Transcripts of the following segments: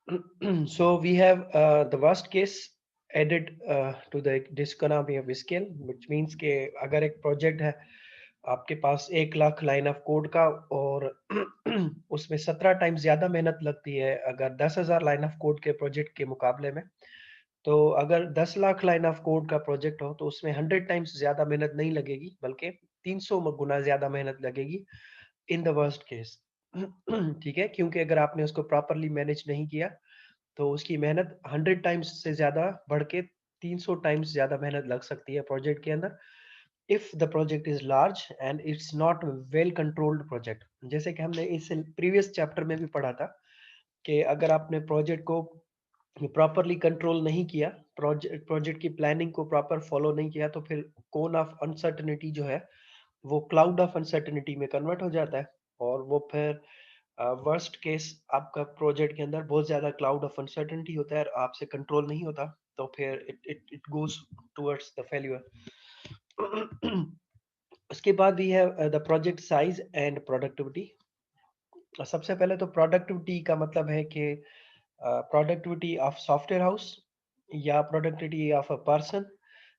So we have the worst case added to the economy of scale, which means कि अगर एक project है आपके पास 1 लाख लाइन ऑफ कोड का और उसमें 17 टाइम्स ज्यादा मेहनत लगती है अगर 10,000 लाइन ऑफ कोड के प्रोजेक्ट के मुकाबले में, तो अगर 10 लाख लाइन ऑफ कोड का प्रोजेक्ट हो तो उसमें 100 टाइम्स ज्यादा मेहनत नहीं लगेगी, बल्कि 300 गुना ज्यादा मेहनत लगेगी इन द वर्स्ट केस। ठीक है, क्योंकि अगर आपने उसको प्रॉपरली मैनेज नहीं किया तो उसकी मेहनत 100 टाइम्स से ज्यादा बढ़ के 300 टाइम्स ज्यादा मेहनत लग सकती है प्रोजेक्ट के अंदर, if the project is large and it's not well controlled project. जैसे कि हमने इस प्रीवियस चैप्टर में भी पढ़ा था कि अगर आपने प्रोजेक्ट को प्रॉपरली कंट्रोल नहीं किया, प्रोजेक्ट प्रोजेक्ट की प्लानिंग को प्रॉपर फॉलो नहीं किया, तो फिर कोन ऑफ अनसर्टेनिटी जो है वो क्लाउड ऑफ अनसर्टेनिटी में कन्वर्ट हो जाता है, और वो फिर वर्स्ट केस आपका प्रोजेक्ट के अंदर बहुत ज्यादा क्लाउड ऑफ अनसर्टेनिटी होता है और आपसे कंट्रोल नहीं होता, तो फिर it it it goes towards the failure. उसके बाद भी है the project size and productivity. सबसे पहले तो प्रोडक्टिविटी का मतलब है कि प्रोडक्टिविटी ऑफ सॉफ्टवेयर हाउस या productivity of a person.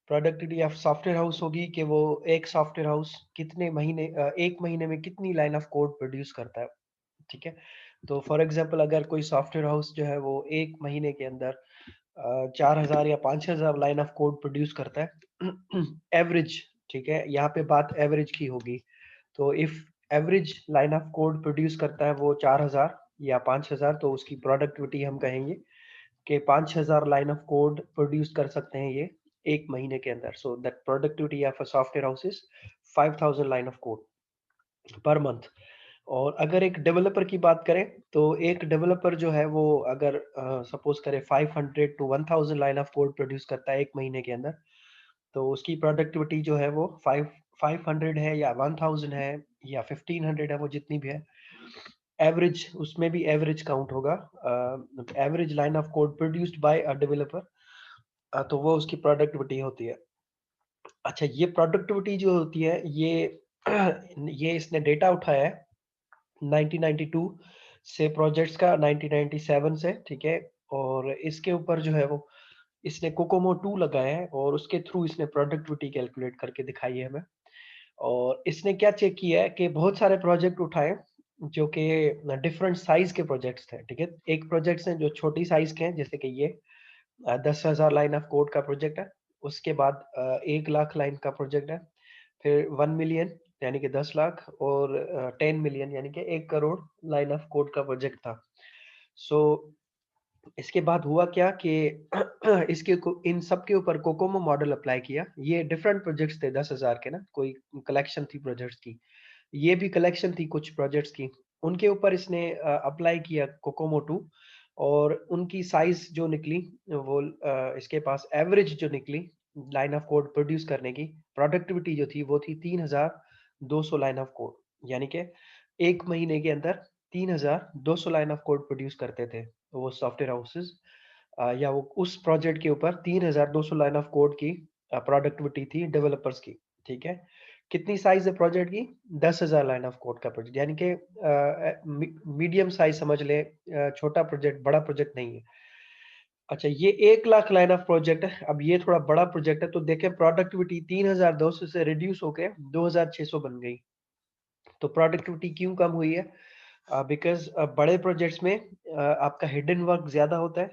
Productivity of software house होगी कि वो एक सॉफ्टवेयर हाउस कितने महीने एक महीने में कितनी लाइन ऑफ कोड प्रोड्यूस करता है। ठीक है, तो फॉर एग्जांपल अगर कोई सॉफ्टवेयर हाउस जो है वो एक महीने के अंदर 4,000 या 5,000 लाइन ऑफ कोड प्रोड्यूस करता है एवरेज। ठीक है, यहाँ पे बात एवरेज की होगी, तो if average line of code produce करता है वो 4,000 या 5,000, तो उसकी प्रोडक्टिविटी हम कहेंगे कि 5,000 लाइन ऑफ कोड प्रोड्यूस कर सकते हैं ये एक महीने के अंदर। So that productivity of a software house is 5,000 line of code per month. और अगर एक डेवलपर की बात करें तो एक डेवलपर जो है वो अगर सपोज करें 500 to 1,000 line of code produce करता है एक महीने के अंदर, तो उसकी प्रोडक्टिविटी जो है वो 500 है या 1,000 है या 1,500 है, वो जितनी भी है, एवरेज उसमें भी एवरेज काउंट होगा। Average line of code produced by a developer, तो वो उसकी प्रोडक्टिविटी होती है। अच्छा, ये प्रोडक्टिविटी जो होती है ये इसने डेटा उठाया है 1992 से प्रोजेक्ट्स का, 1997 से। ठीक है, और इसके ऊपर जो है वो इसने कोकोमो 2 लगाया है और उसके थ्रू इसने प्रोडक्टिविटी कैलकुलेट करके दिखाई है हमें। और इसने क्या चेक किया है कि बहुत सारे प्रोजेक्ट उठाए जो कि डिफरेंट साइज के प्रोजेक्ट्स थे। ठीक है, एक प्रोजेक्ट्स हैं जो छोटी साइज के हैं, जैसे कि ये 10,000 लाइन ऑफ कोड का प्रोजेक्ट है। उसके बाद 1 लाख लाइन का प्रोजेक्ट है। फिर 1 मिलियन यानी कि 10 लाख, और 10 मिलियन यानी कि 1 करोड़ लाइन ऑफ कोड का प्रोजेक्ट था। सो इसके बाद हुआ क्या कि इन सब के ऊपर कोकोमो मॉडल अप्लाई किया। ये डिफरेंट प्रोजेक्ट्स थे 10,000 के ना, कोई कलेक्शन थी प्रोजेक्ट्स की, ये भी कलेक्शन थी कुछ प्रोजेक्ट्स की। उनके ऊपर इसने अप्लाई किया कोकोमो 2, और उनकी साइज जो निकली वो इसके पास एवरेज जो निकली लाइन ऑफ कोड प्रोड्यूस करने की प्रोडक्टिविटी जो थी वो थी 3,200 लाइन ऑफ कोड, यानी कि एक महीने के अंदर 3,200 लाइन ऑफ कोड प्रोड्यूस करते थे वो सॉफ्टवेयर हाउसेस, या वो उस प्रोजेक्ट के ऊपर 3,200 लाइन ऑफ कोड की प्रोडक्टिविटी थी डेवलपर्स की। ठीक है, कितनी साइज है प्रोजेक्ट की? 10,000 लाइन ऑफ कोड का प्रोजेक्ट, यानी कि मीडियम साइज समझ ले, छोटा प्रोजेक्ट, बड़ा प्रोजेक्ट नहीं है। अच्छा, ये 1 लाख लाइन ऑफ प्रोजेक्ट है। अब ये थोड़ा बड़ा प्रोजेक्ट है, तो देखें प्रोडक्टिविटी 3,200 से रिड्यूस होके 2,600 बन गई। तो प्रोडक्टिविटी क्यों कम हुई है? बिकॉज बड़े प्रोजेक्ट्स में आपका हिडन वर्क ज्यादा होता है,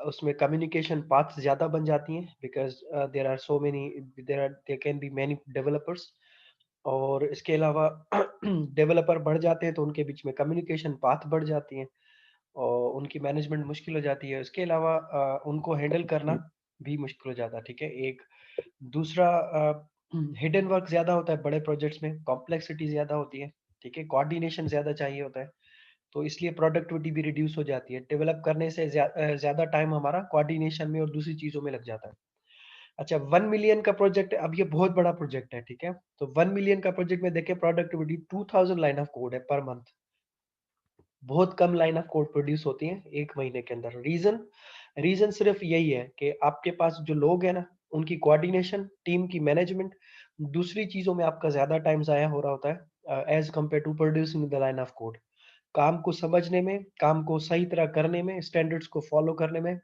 उसमें कम्युनिकेशन पाथ्स ज्यादा बन जाती हैं, because there are so many, there can be many developers. और इसके अलावा डेवलपर बढ़ जाते हैं तो उनके बीच में कम्युनिकेशन पाथ बढ़ जाती हैं और उनकी मैनेजमेंट मुश्किल हो जाती है। इसके अलावा उनको हैंडल करना भी मुश्किल हो जाता है। ठीक है, एक दूसरा हिडन वर्क ज्यादा होता है बड़े प्रोजेक्ट्स में, कॉम्प्लेक्सिटी ज्यादा होती है। ठीक है, कोऑर्डिनेशन ज्यादा चाहिए होता है, तो इसलिए प्रोडक्टिविटी भी रिड्यूस हो जाती है। डेवलप करने से ज्यादा टाइम हमारा कोऑर्डिनेशन में और दूसरी चीजों में लग जाता है। अच्छा, 1 मिलियन का प्रोजेक्ट है, अब ये बहुत बड़ा प्रोजेक्ट है। ठीक है, तो 1 मिलियन का प्रोजेक्ट में देखें प्रोडक्टिविटी 2,000 लाइन ऑफ कोड है पर मंथ। बहुत कम लाइन ऑफ कोड प्रोड्यूस होती है एक महीने के अंदर। रीजन रीजन सिर्फ यही है कि आपके पास जो लोग हैं ना, उनकी कोऑर्डिनेशन, टीम की मैनेजमेंट, दूसरी चीजों में आपका ज्यादा टाइम जाया हो रहा होता है as compared to producing the line of code. काम को समझने में, काम को सही तरह करने में, स्टैंडर्ड्स को फॉलो करने में,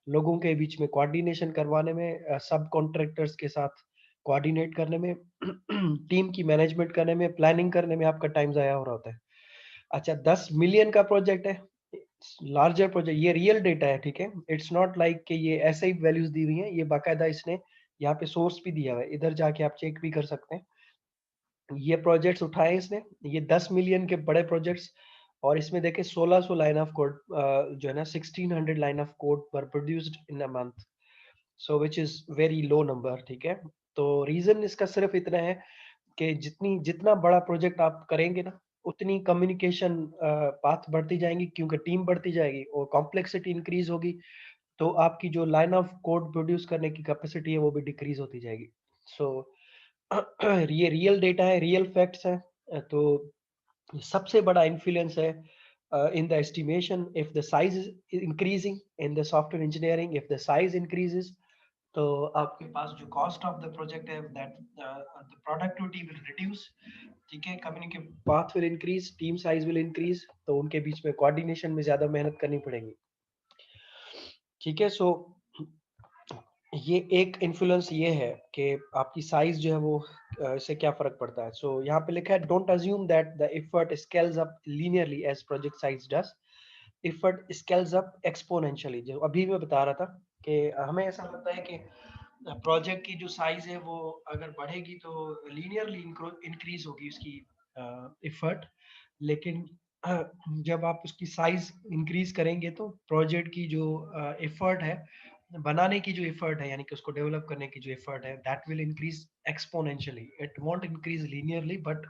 लोगों के बीच में कोऑर्डिनेशन करवाने में, सब कॉन्ट्रैक्टर्स के साथ कोऑर्डिनेट करने में, टीम की मैनेजमेंट करने में, प्लानिंग करने में आपका टाइम ज़ाया हो रहा होता है। अच्छा, 10 मिलियन का प्रोजेक्ट है, लार्जर प्रोजेक्ट, ये रियल डेटा है, ठीक है? इट्स नॉट लाइक कि ये ऐसे ही वैल्यूज़ दी हुई हैं, ये बाकायदा इसने यहाँ पे सोर्स भी दिया हुआ है, इधर जाके आप चेक भी कर सकते हैं। ये प्रोजेक्ट्स उठाए इसने, ये 10 मिलियन के बड़े प्रोजेक्ट्स, और इसमें देखें 1600 लाइन ऑफ कोड, जो है ना 1600 line of code were produced in a month, so which is very low number, ठीक है? तो रीजन इसका सिर्फ इतना है कि जितना बड़ा प्रोजेक्ट आप करेंगे ना, उतनी कम्युनिकेशन पाथ बढ़ती जाएंगी, क्योंकि टीम बढ़ती जाएगी और कॉम्प्लेक्सिटी इंक्रीज होगी, तो आपकी जो लाइन ऑफ कोड प्रोड्यूस करने की कैपेसिटी है वो भी डिक्रीज होती जाएगी। सो ये रियल डेटा है, रियल फैक्ट्स है। तो सबसे बड़ा इन्फ्लुएंस है in the estimation, if the size is increasing in the software engineering, if the size increases, तो आपके पास जो कॉस्ट ऑफ द प्रोजेक्ट है, that the productivity will reduce, ठीक है? Communication path will increase, team size will increase, तो उनके बीच में coordination में ज्यादा मेहनत करनी पड़ेगी, ठीक है? सो ये एक इन्फ्लुएंस ये है कि आपकी साइज जो है वो इससे क्या फर्क पड़ता है। सो यहाँ पे लिखा है, don't assume that the effort scales up linearly as project size does, effort scales up exponentially. जो अभी मैं बता रहा था कि हमें ऐसा लगता है कि प्रोजेक्ट की जो साइज है वो अगर बढ़ेगी तो लीनियरली इंक्रीज होगी उसकी एफर्ट, लेकिन जब आप उसकी साइज इंक्रीज करेंगे तो प्रोजेक्ट की जो एफर्ट है, बनाने की जो एफर्ट है, यानी कि उसको डेवलप करने की जो एफर्ट है, that will increase exponentially, it won't increase linearly but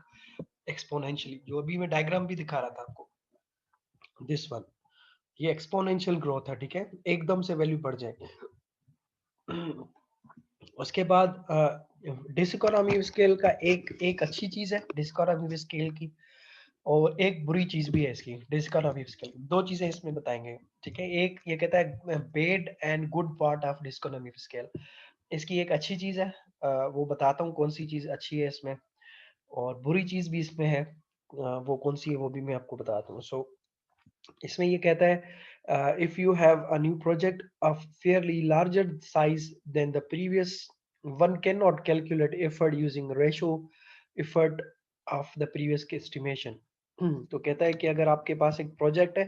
exponentially. जो अभी मैं डायग्राम भी दिखा रहा था आपको, दिस वन, ये एक्सपोनेंशियल ग्रोथ है, ठीक है? एकदम से वैल्यू बढ़ जाएगी। उसके बाद डिसइकोनॉमी स्केल का एक एक अच्छी चीज है डिसइकोनॉमी स्केल की, और एक बुरी चीज भी है इसकी डिसइकोनॉमी स्केल। दो चीजें इसमें बताएंगे, ठीक है? एक ये कहता है bad and good part of diseconomy scale. इसकी एक अच्छी चीज है, वो बताता हूँ कौन सी चीज अच्छी है इसमें, और बुरी चीज भी इसमें है, वो कौन सी है वो भी मैं आपको बताता हूँ। सो इसमें ये कहता है, if you have a new project of fairly larger size than the previous one, cannot calculate effort using ratio effort of the previous estimation। तो कहता है कि अगर आपके पास एक प्रोजेक्ट है,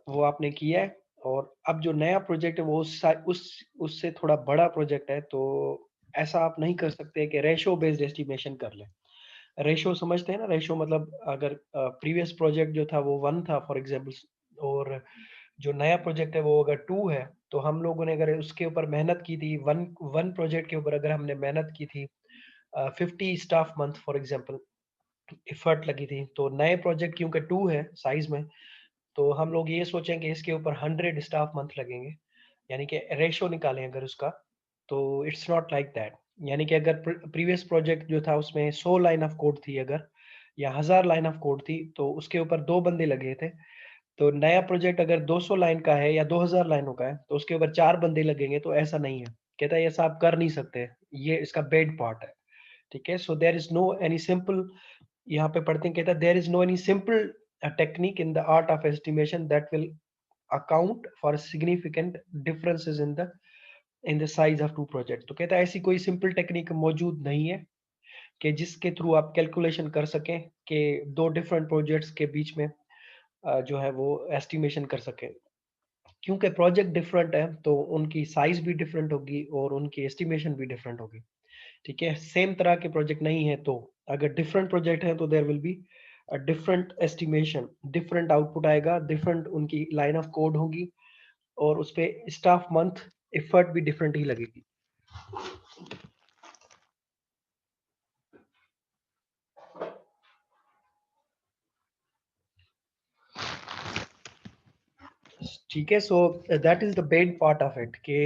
वो आपने किया है, और अब जो नया प्रोजेक्ट है वो उससे थोड़ा बड़ा प्रोजेक्ट है, तो ऐसा आप नहीं कर सकते कि रेशो बेस्ड एस्टिमेशन कर ले। रेशो समझते हैं ना? रेशो मतलब अगर प्रीवियस प्रोजेक्ट जो था वो 1 था फॉर एग्जांपल, और जो नया प्रोजेक्ट है वो अगर 2 है, तो हम लोगों ने अगर उसके ऊपर मेहनत की थी, वन वन प्रोजेक्ट के ऊपर अगर हमने मेहनत की थी 50 staff month for example, effort लगी थी, तो नए प्रोजेक्ट क्योंकि 2 है साइज में, तो हम लोग ये सोचेंगे इसके ऊपर 100 स्टाफ मंथ लगेंगे, यानी कि रेशो निकालें अगर उसका, तो इट्स नॉट लाइक दैट। यानी कि अगर प्रीवियस प्रोजेक्ट जो था उसमें 100 लाइन ऑफ कोड थी अगर, या 1000 लाइन ऑफ कोड थी, तो उसके ऊपर 2 बंदे लगे थे, तो नया प्रोजेक्ट अगर 200 लाइन का है या 2000 लाइनों का है, तो उसके ऊपर 4 बंदे लगेंगे, तो ऐसा नहीं है। कहता है ऐसा आप कर नहीं सकते, ये इसका बेड पार्ट है, ठीक है? So there is no any simple, यहाँ पे पढ़ते हैं, कहता है there is no any simple technique in the art of estimation that will account for significant differences in the size of two project. तो कहता है ऐसी कोई सिंपल टेक्निक मौजूद नहीं है कि जिसके थ्रू आप कैलकुलेशन कर सकें कि दो डिफरेंट प्रोजेक्ट्स के बीच में जो है वो एस्टिमेशन कर सकें, क्योंकि प्रोजेक्ट डिफरेंट है तो उनकी साइज भी डिफरेंट होगी और उनकी एस्टिमेशन भी डिफरेंट होगी, ठीक है? सेम तरह के प्रोजेक्ट नहीं है, तो अगर डिफरेंट प्रोजेक्ट है तो there will be different estimation, different output आएगा, डिफरेंट उनकी लाइन ऑफ कोड होगी, और उस पे स्टाफ मंथ एफर्ट भी डिफरेंट ही लगेगी। ठीक है? So that is the bad part of it कि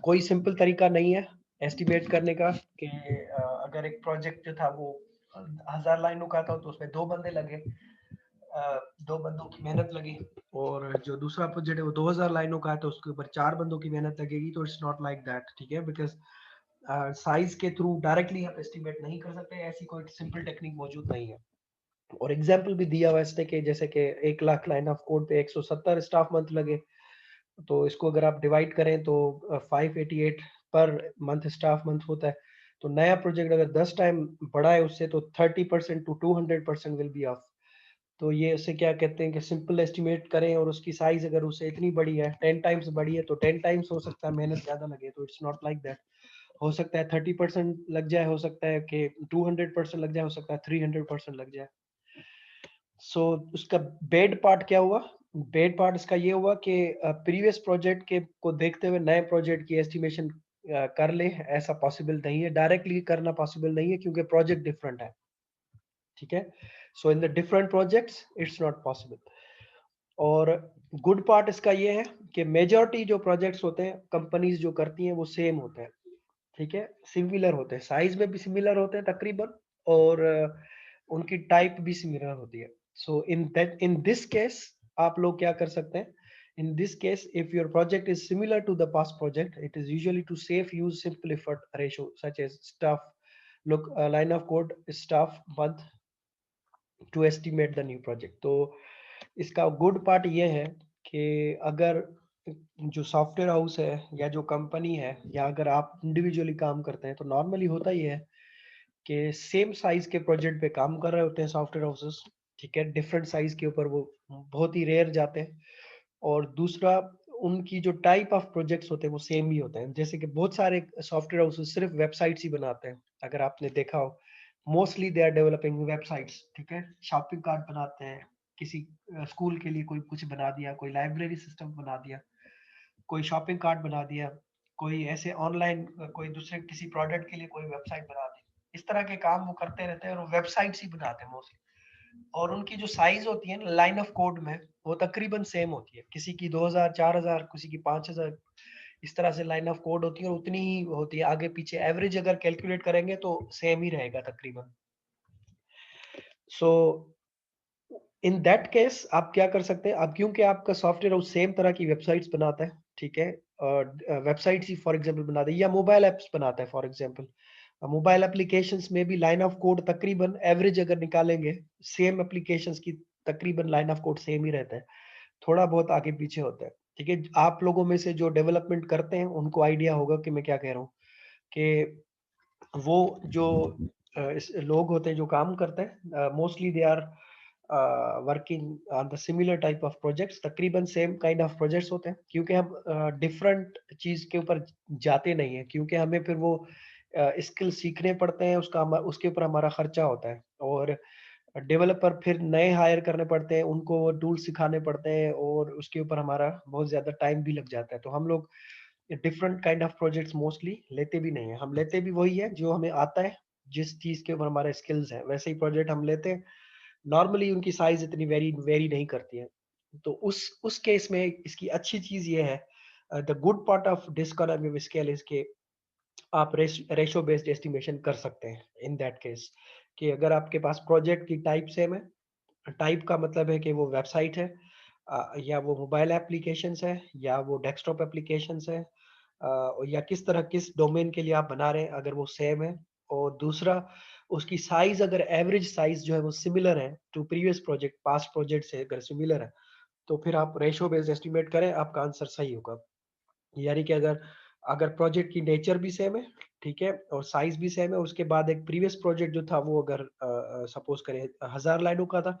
कोई सिंपल तरीका नहीं है एस्टिमेट करने का कि अगर एक प्रोजेक्ट जो था वो 1000 लाइनों का था तो उसमें 2 बंदे लगे, 2 बंदों की मेहनत लगी, और जो दूसरा प्रोजेक्ट है वो 2000 लाइनों का है तो उसके ऊपर 4 बंदों की मेहनत लगेगी, तो इट्स नॉट लाइक दैट, ठीक है? बिकॉज साइज के थ्रू डायरेक्टली आप एस्टिमेट नहीं कर सकते, ऐसी कोई सिंपल टेक्निक मौजूद नहीं है। और एग्जाम्पल भी दिया हुआ है इसने कि जैसे कि 1 लाख लाइन ऑफ कोड पे 170 स्टाफ मंथ लगे, तो इसको अगर आप डिवाइड करें तो 588 पर मंथ स्टाफ मंथ होता है। तो नया प्रोजेक्ट अगर 10 टाइम बड़ा है उससे, तो 30% टू 200% विल बी ऑफ। तो ये उसे क्या कहते हैं कि सिंपल एस्टिमेट करें, और उसकी साइज अगर उससे इतनी बड़ी है, 10 टाइम्स बड़ी है, तो 10 टाइम्स हो सकता है मेहनत ज्यादा लगे, तो इट्स नॉट लाइक दैट। हो सकता है 30% लग जाए, हो सकता है कि 200% लग जाए, हो सकता है 300% लग जाए। सो उसका बेड पार्ट क्या हुआ? बेड पार्ट इसका ये हुआ कि प्रीवियस प्रोजेक्ट के को देखते हुए नए प्रोजेक्ट की एस्टिमेशन कर ले, ऐसा पॉसिबल नहीं है, डायरेक्टली करना पॉसिबल नहीं है क्योंकि प्रोजेक्ट डिफरेंट है, ठीक है। So in the different projects it's not possible. और गुड पार्ट इसका ये है कि मेजॉरिटी जो प्रोजेक्ट्स होते हैं कंपनीज जो करती हैं वो सेम होते हैं, ठीक है, सिमिलर होते हैं, साइज में भी सिमिलर होते हैं तकरीबन, और उनकी टाइप भी सिमिलर होती है। सो इन दिस केस आप लोग क्या कर सकते हैं? In this case if your project is similar to the past project, it is usually to safe use simple effort ratio such as staff look line of code staff month to estimate the new project। तो इसका good part ये है कि अगर जो software house है या जो कंपनी है, या अगर आप इंडिविजुअली काम करते हैं, तो नॉर्मली होता ही है कि सेम साइज के प्रोजेक्ट पे काम कर रहे होते हैं सॉफ्टवेयर हाउसेस, ठीक है, डिफरेंट साइज के ऊपर वो बहुत ही रेयर जाते हैं। और दूसरा, उनकी जो टाइप ऑफ प्रोजेक्ट्स होते हैं वो सेम ही होते हैं। जैसे कि बहुत सारे सॉफ्टवेयर हाउसेस सिर्फ वेबसाइट्स ही बनाते हैं, अगर आपने देखा हो, mostly they are developing websites, ठीक है, शॉपिंग कार्ट बनाते हैं, किसी स्कूल के लिए कोई कुछ बना दिया, कोई लाइब्रेरी सिस्टम बना दिया, कोई शॉपिंग कार्ट बना दिया, कोई ऐसे ऑनलाइन कोई दूसरे किसी प्रोडक्ट के लिए कोई वेबसाइट बना दी। इस तरह के काम वो करते रहते हैं और वेबसाइट्स ही बनाते हैं मोस्टली। और उनकी जो साइज होती है ना लाइन ऑफ कोड में, वो तकरीबन सेम होती है, किसी की 2000 4000, किसी की 5000, इस तरह से लाइन ऑफ कोड होती है, और उतनी ही होती है आगे पीछे, एवरेज अगर कैलकुलेट करेंगे तो सेम ही रहेगा तकरीबन। सो इन दैट केस आप क्या कर सकते हैं, अब क्योंकि आपका सॉफ्टवेयर उस सेम तरह की वेबसाइट्स बनाता है, ठीक है, और वेबसाइट्स ही फॉर एग्जांपल बनाता है, या मोबाइल ऐप्स बनाता है फॉर एग्जांपल, मोबाइल एप्लीकेशंस में भी लाइन ऑफ कोड तकरीबन एवरेज अगर निकालेंगे, सेम एप्लीकेशंस की तकरीबन लाइन ऑफ कोड सेम ही रहता है, थोड़ा बहुत आगे पीछे होता है, ठीक है। आप लोगों में से जो डेवलपमेंट करते हैं उनको आइडिया होगा कि मैं क्या कह रहा हूँ, कि वो जो लोग होते हैं जो काम करते हैं, mostly they are working on the similar type of projects, तकरीबन सेम काइंड ऑफ प्रोजेक्ट्स होते हैं, क्योंकि हम डिफरेंट चीज के ऊपर जाते नहीं है, क्योंकि हमें फिर वो स्किल सीखने पड़ते हैं, उसके ऊपर हमारा खर्चा होता है, और डेवलपर फिर नए हायर करने पड़ते हैं, उनको वो टूल सिखाने पड़ते हैं, और उसके ऊपर हमारा बहुत ज्यादा टाइम भी लग जाता है। तो हम लोग different kind of projects mostly लेते भी नहीं है, हम लेते भी वही है जो हमें आता है, जिस चीज के ऊपर हमारे स्किल्स है वैसे ही प्रोजेक्ट हम लेते हैं। नॉर्मली उनकी साइज इतनी वेरी वेरी नहीं करती है। तो उस केस में इसकी अच्छी चीज ये है, the good part of diseconomy of scale is के आप रेशो बेस्ड एस्टिमेशन कर सकते हैं इन दैट केस, कि अगर आपके पास प्रोजेक्ट की टाइप सेम है, टाइप का मतलब है कि वो वेबसाइट है, या वो मोबाइल एप्लीकेशंस है, या वो डेस्कटॉप एप्लीकेशंस है, या किस तरह किस डोमेन के लिए आप बना रहे हैं, अगर वो सेम है। और दूसरा, उसकी साइज अगर एवरेज साइज जो है वो सिमिलर है to previous project, past project से अगर सिमिलर है, तो फिर आप रेशो बेस्ड एस्टिमेट करें, आपका आंसर सही होगा। यानी कि अगर अगर प्रोजेक्ट की नेचर भी सेम है, ठीक है, और साइज भी सेम है, उसके बाद एक प्रीवियस प्रोजेक्ट जो था वो अगर सपोज करें 1000 लाइनों का था,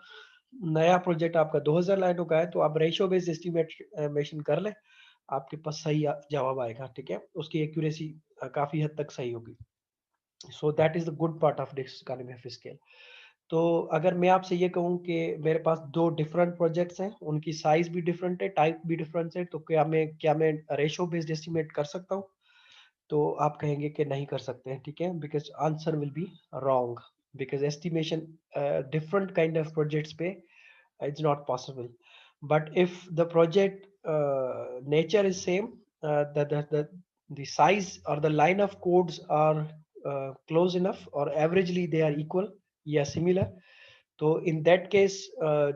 नया प्रोजेक्ट आपका 2000 लाइनों का है, तो आप रेशियो बेस्ड एस्टिमेशन कर लें, आपके पास सही जवाब आएगा, ठीक है, उसकी एक्यूरेसी काफी हद तक सही होगी। सो that is the good part of this economy of scale. तो अगर मैं आपसे ये कहूँ कि मेरे पास दो डिफरेंट प्रोजेक्ट्स हैं, उनकी साइज भी डिफरेंट है, टाइप भी डिफरेंट है, तो क्या मैं रेशियो बेस्ड एस्टिमेट कर सकता हूँ? तो आप कहेंगे कि नहीं कर सकते हैं, ठीक है, because answer will be wrong, because estimation different kind of projects पे it's not possible. But if the project nature is same, the size or the line of codes are close enough or averagely they are equal या similar, तो in that case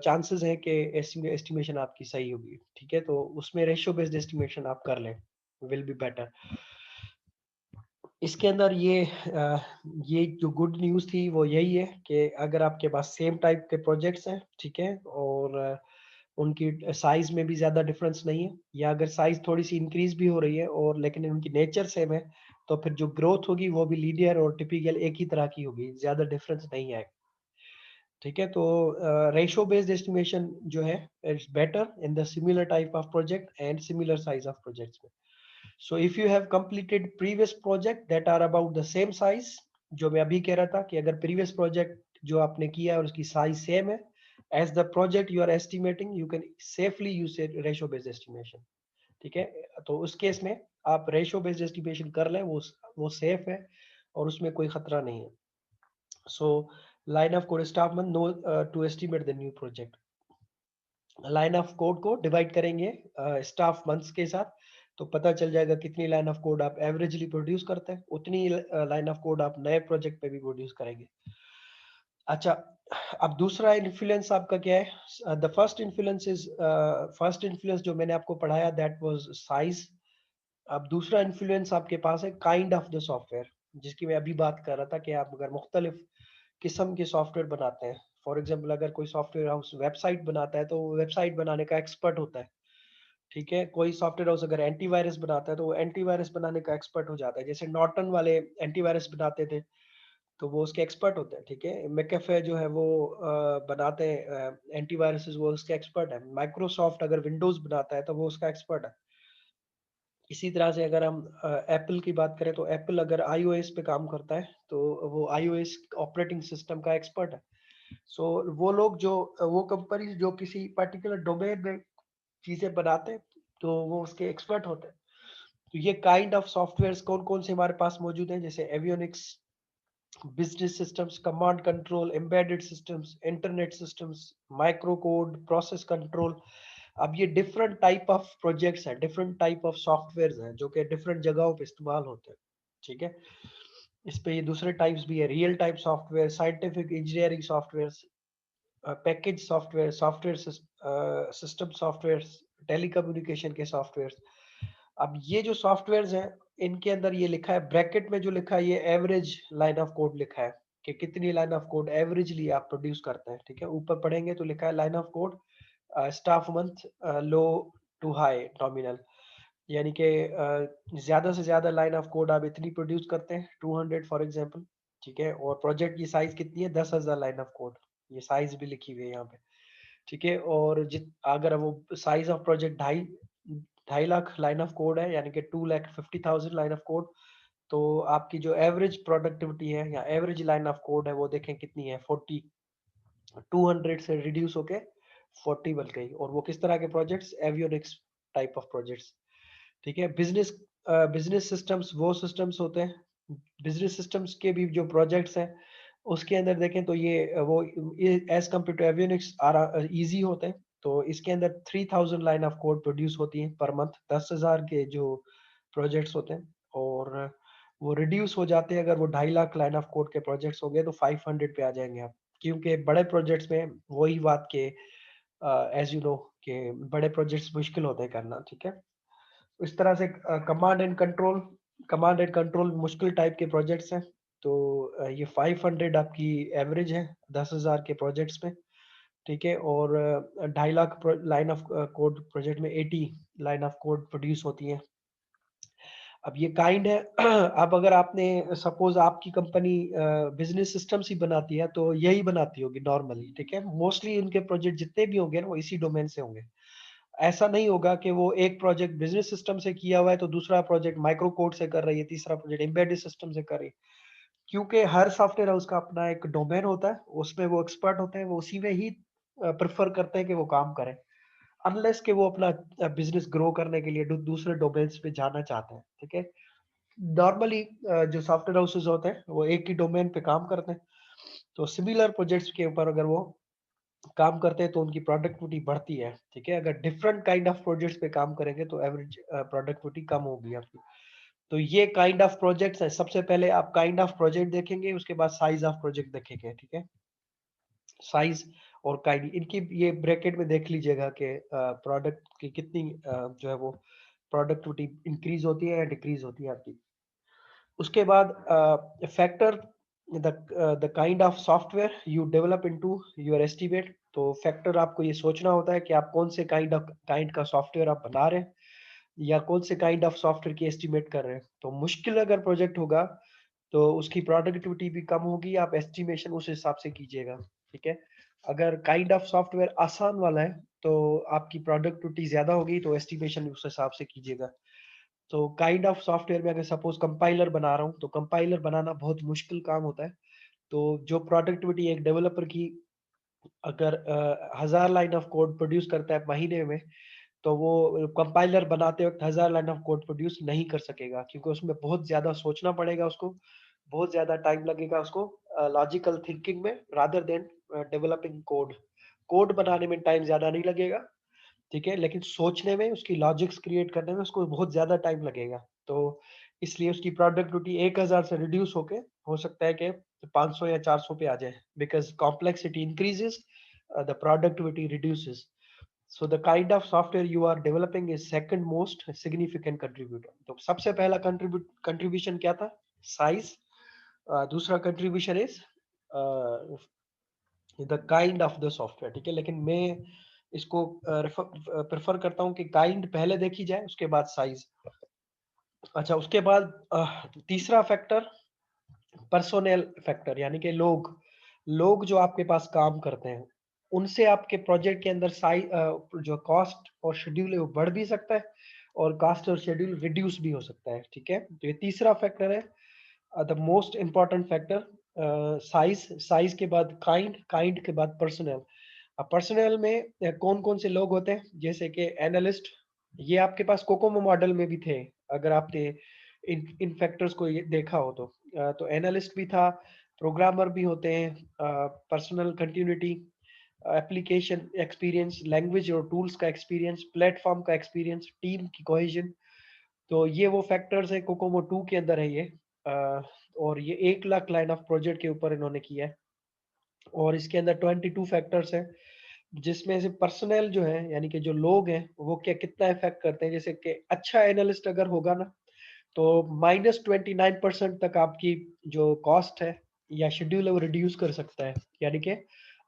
chances है कि estimation आपकी सही होगी, ठीक है, तो उसमें ratio based estimation आप कर लें, will be better। इसके अंदर ये जो गुड न्यूज़ थी वो यही है कि अगर आपके पास सेम टाइप के प्रोजेक्ट्स हैं, ठीक है, और उनकी साइज़ में भी ज़्यादा डिफरेंस नहीं है, या अगर साइज़ थोड़ी-सी इंक्रीज़ भी हो रही है और लेकिन उनकी नेचर सेम है, तो फिर जो ग्रोथ होगी वो भी लीनियर और टिपिकल एक ही तरह की होगी, ज़्यादा डिफरेंस नहीं आएगा। ठीक है, तो रेशियो बेस्ड एस्टिमेशन जो है it's better in the similar type of project and similar size of projects में। So if you have completed previous project that are about the same size, जो मैं अभी कह रहा था कि अगर previous project जो आपने किया और उसकी size same है, as the project you are estimating, you can safely use a ratio based estimation. ठीक है, तो उस केस में आप रेशियो बेस्ड एस्टिमेशन कर लें, वो सेफ है और उसमें कोई खतरा नहीं है। So line of code staff month no to estimate the new project. Line of code को डिवाइड करेंगे स्टाफ मंथ्स के साथ, तो पता चल जाएगा कितनी लाइन ऑफ कोड आप एवरेजली प्रोड्यूस करते हैं, उतनी लाइन ऑफ कोड आप नए प्रोजेक्ट पे भी प्रोड्यूस करेंगे। अच्छा, अब दूसरा इन्फ्लुएंस आपका क्या है? द फर्स्ट इन्फ्लुएंस जो मैंने आपको पढ़ाया दैट वाज साइज। अब दूसरा इन्फ्लुएंस आपके पास है काइंड ऑफ द सॉफ्टवेयर, जिसकी मैं अभी बात कर रहा था कि आप अगर मुख्तलिफ किस्म के सॉफ्टवेयर बनाते हैं, फॉर एग्जाम्पल अगर कोई सॉफ्टवेयर हाउस वेबसाइट बनाता है तो वो वेबसाइट बनाने का एक्सपर्ट होता है, ठीक है। कोई सॉफ्टवेयर हाउस अगर एंटीवायरस बनाता है तो वो एंटीवायरस बनाने का एक्सपर्ट हो जाता है, जैसे नॉर्टन वाले एंटीवायरस बनाते थे तो वो उसके एक्सपर्ट होते हैं, ठीक है। मैकेफे जो है वो बनाते हैं एंटीवायरसेस, वो उसके एक्सपर्ट है। माइक्रोसॉफ्ट अगर विंडोज बनाता है तो वो उसका एक्सपर्ट है। इसी तरह से अगर हम एप्पल की बात करें तो एप्पल अगर आईओएस पे काम करता है तो वो आईओएस ऑपरेटिंग सिस्टम का एक्सपर्ट है। सो वो लोग जो वो कंपनी जो किसी पर्टिकुलर डोमेन में चीजें बनाते हैं तो वो उसके एक्सपर्ट होते हैं। तो ये काइंड ऑफ सॉफ्टवेयर्स कौन कौन से हमारे पास मौजूद हैं, जैसे avionics, business systems, command control, embedded systems, internet systems, micro code, process control. अब ये डिफरेंट टाइप ऑफ प्रोजेक्ट्स हैं, डिफरेंट टाइप ऑफ सॉफ्टवेयर्स हैं जो कि डिफरेंट जगहों पे इस्तेमाल होते हैं, ठीक है। इस पे ये दूसरे टाइप्स भी है, real type software, scientific engineering software, package software, software system software, telecommunication के सॉफ्टवेयर। अब ये जो सॉफ्टवेयर्स हैं इनके अंदर ये लिखा है ब्रैकेट में, जो लिखा है ये एवरेज लाइन ऑफ कोड लिखा है कि कितनी लाइन ऑफ कोड एवरेजली आप प्रोड्यूस करते हैं, ठीक है। ऊपर पढ़ेंगे तो लिखा है line of code staff month low to high nominal, यानी कि ज्यादा से ज्यादा लाइन ऑफ कोड आप इतनी प्रोड्यूस करते हैं 200 फॉर एग्जांपल, ठीक है। और प्रोजेक्ट की साइज कितनी है? 10,000 लाइन ऑफ कोड, ये साइज भी लिखी हुई है यहाँ पे, ठीक है। और जित अगर वो साइज ऑफ प्रोजेक्ट ढाई ढाई लाख लाइन ऑफ कोड है, यानी कि 2,50,000 लाइन ऑफ कोड, तो आपकी जो एवरेज प्रोडक्टिविटी है या एवरेज लाइन ऑफ कोड है वो देखें कितनी है, 200 से रिड्यूस होके 40 बन गई। और वो किस तरह के projects? Avionics type of projects, ठीक है। बिजनेस सिस्टम्स वो सिस्टम्स होते हैं, बिजनेस सिस्टम्स के भी जो प्रोजेक्ट्स हैं उसके अंदर देखें तो ये वो as compared to avionics easy होते हैं। तो इसके अंदर 3,000 लाइन ऑफ कोड प्रोड्यूस होती है पर मंथ, 10,000 के जो प्रोजेक्ट्स होते हैं। और वो रिड्यूस हो जाते हैं, अगर वो 2.5 लाख लाइन ऑफ कोड के प्रोजेक्ट्स हो गए तो 500 पे आ जाएंगे आप, क्योंकि बड़े प्रोजेक्ट्स में वही बात के एज यू नो कि बड़े प्रोजेक्ट्स मुश्किल होते हैं करना, ठीक है। इस तरह से कमांड एंड कंट्रोल मुश्किल टाइप के प्रोजेक्ट्स हैं। तो ये 500 आपकी एवरेज है 10,000 के प्रोजेक्ट्स में, ठीक है। और 2.5 lakh line of code project में 80 लाइन ऑफ कोड प्रोड्यूस होती है। अब ये काइंड है अब अगर आपने सपोज आपकी कंपनी बिजनेस सिस्टम्स ही बनाती है तो यही बनाती होगी नॉर्मली, ठीक है। मोस्टली इनके प्रोजेक्ट जितने भी होंगे ना वो इसी डोमेन से होंगे। ऐसा नहीं होगा कि वो एक प्रोजेक्ट बिजनेस सिस्टम से किया हुआ है तो दूसरा प्रोजेक्ट माइक्रो कोड से कर रही है, तीसरा प्रोजेक्ट एम्बेडेड सिस्टम से कर रही है, क्योंकि हर सॉफ्टवेयर हाउस का अपना एक डोमेन होता है, उसमें वो एक्सपर्ट होते हैं, वो उसी में ही प्रेफर करते हैं कि वो काम करें, अनलेस कि वो अपना बिजनेस ग्रो करने के लिए दूसरे डोमेन्स पे जाना चाहते हैं, ठीक है। नॉर्मली जो सॉफ्टवेयर हाउसेस होते हैं वो एक ही डोमेन पे काम करते हैं, तो सिमिलर प्रोजेक्ट्स के ऊपर अगर वो काम करते हैं तो उनकी प्रोडक्टिविटी बढ़ती है, ठीक है। अगर डिफरेंट काइंड ऑफ प्रोजेक्ट्स पे काम करेंगे तो एवरेज प्रोडक्टिविटी कम होगी आपकी। तो ये काइंड ऑफ प्रोजेक्ट्स है, सबसे पहले आप काइंड ऑफ प्रोजेक्ट देखेंगे, उसके बाद साइज ऑफ प्रोजेक्ट देखेंगे, ठीक है। साइज और काइंड इनकी ये ब्रैकेट में देख लीजिएगा कि प्रोडक्ट की कितनी जो है वो प्रोडक्टिविटी इंक्रीज होती है या डिक्रीज होती है आपकी। उसके बाद factor the kind of software you develop into your estimate. तो फैक्टर आपको ये सोचना होता है कि आप कौन से काइंड का सॉफ्टवेयर आप बना रहे हैं या कौन से काइंड ऑफ सॉफ्टवेयर की एस्टिमेट कर रहे हैं। तो मुश्किल अगर प्रोजेक्ट होगा तो उसकी प्रोडक्टिविटी भी कम होगी, आप एस्टिमेशन उस हिसाब से कीजिएगा। ठीक है, अगर काइंड ऑफ सॉफ्टवेयर आसान वाला है तो आपकी प्रोडक्टिविटी ज्यादा होगी, तो एस्टिमेशन उस हिसाब से कीजिएगा। तो काइंड ऑफ सॉफ्टवेयर में अगर सपोज कंपाइलर बना रहा हूँ तो कंपाइलर बनाना बहुत मुश्किल काम होता है। तो जो प्रोडक्टिविटी एक डेवलपर की अगर 1000 लाइन ऑफ कोड प्रोड्यूस करता है महीने में, तो वो कंपाइलर बनाते वक्त 1000 लाइन ऑफ कोड प्रोड्यूस नहीं कर सकेगा, क्योंकि उसमें बहुत ज्यादा सोचना पड़ेगा उसको, बहुत ज्यादा टाइम लगेगा उसको लॉजिकल थिंकिंग में, rather than developing code. Code बनाने में टाइम ज्यादा नहीं लगेगा, ठीक है, लेकिन सोचने में, उसकी लॉजिक्स क्रिएट करने में उसको बहुत ज्यादा टाइम लगेगा। तो इसलिए उसकी प्रोडक्टिविटी 1000 से रिड्यूस होके हो सकता है कि 500 या 400 पे आ जाए, because complexity increases, the productivity reduces. So the kind of software you are developing is second most significant contributor. तो सबसे पहला कंट्रीब्यूशन क्या था? साइज। दूसरा contribution is the kind of the software. ठीक है, लेकिन मैं इसको प्रेफर करता हूँ कि काइंड पहले देखी जाए, उसके बाद साइज। अच्छा, उसके बाद तीसरा फैक्टर पर्सोनल फैक्टर, यानी कि लोग लोग जो आपके पास काम करते हैं, उनसे आपके प्रोजेक्ट के अंदर साइज, जो कॉस्ट और शेड्यूल है वो बढ़ भी सकता है, और कॉस्ट और शेड्यूल रिड्यूस भी हो सकता है। ठीक है, तो ये तीसरा फैक्टर है, the most important factor. Size, size के बाद काइंड, काइंड के बाद पर्सनल। अब पर्सनल में कौन कौन से लोग होते हैं, जैसे कि एनालिस्ट, ये आपके पास कोकोमो मॉडल में भी थे, अगर आपने इन फैक्टर्स को ये देखा हो तो एनालिस्ट भी था, प्रोग्रामर भी होते हैं, personal continuity, application experience, language और टूल्स का एक्सपीरियंस, प्लेटफॉर्म का एक्सपीरियंस, टीम की कोहेजन। तो ये वो फैक्टर्स है, कोकोमो 2 के अंदर है ये। और ये 1 लाख लाइन ऑफ प्रोजेक्ट के ऊपर इन्होंने किया है, और इसके अंदर 22 फैक्टर्स हैं, जिसमें से पर्सनल जो है, यानी कि जो लोग हैं, वो क्या कितना इफेक्ट करते हैं। जैसे कि अच्छा एनालिस्ट अगर होगा ना, तो -29% तक आपकी जो कॉस्ट है या शेड्यूल है वो रिड्यूस कर सकता है। यानी कि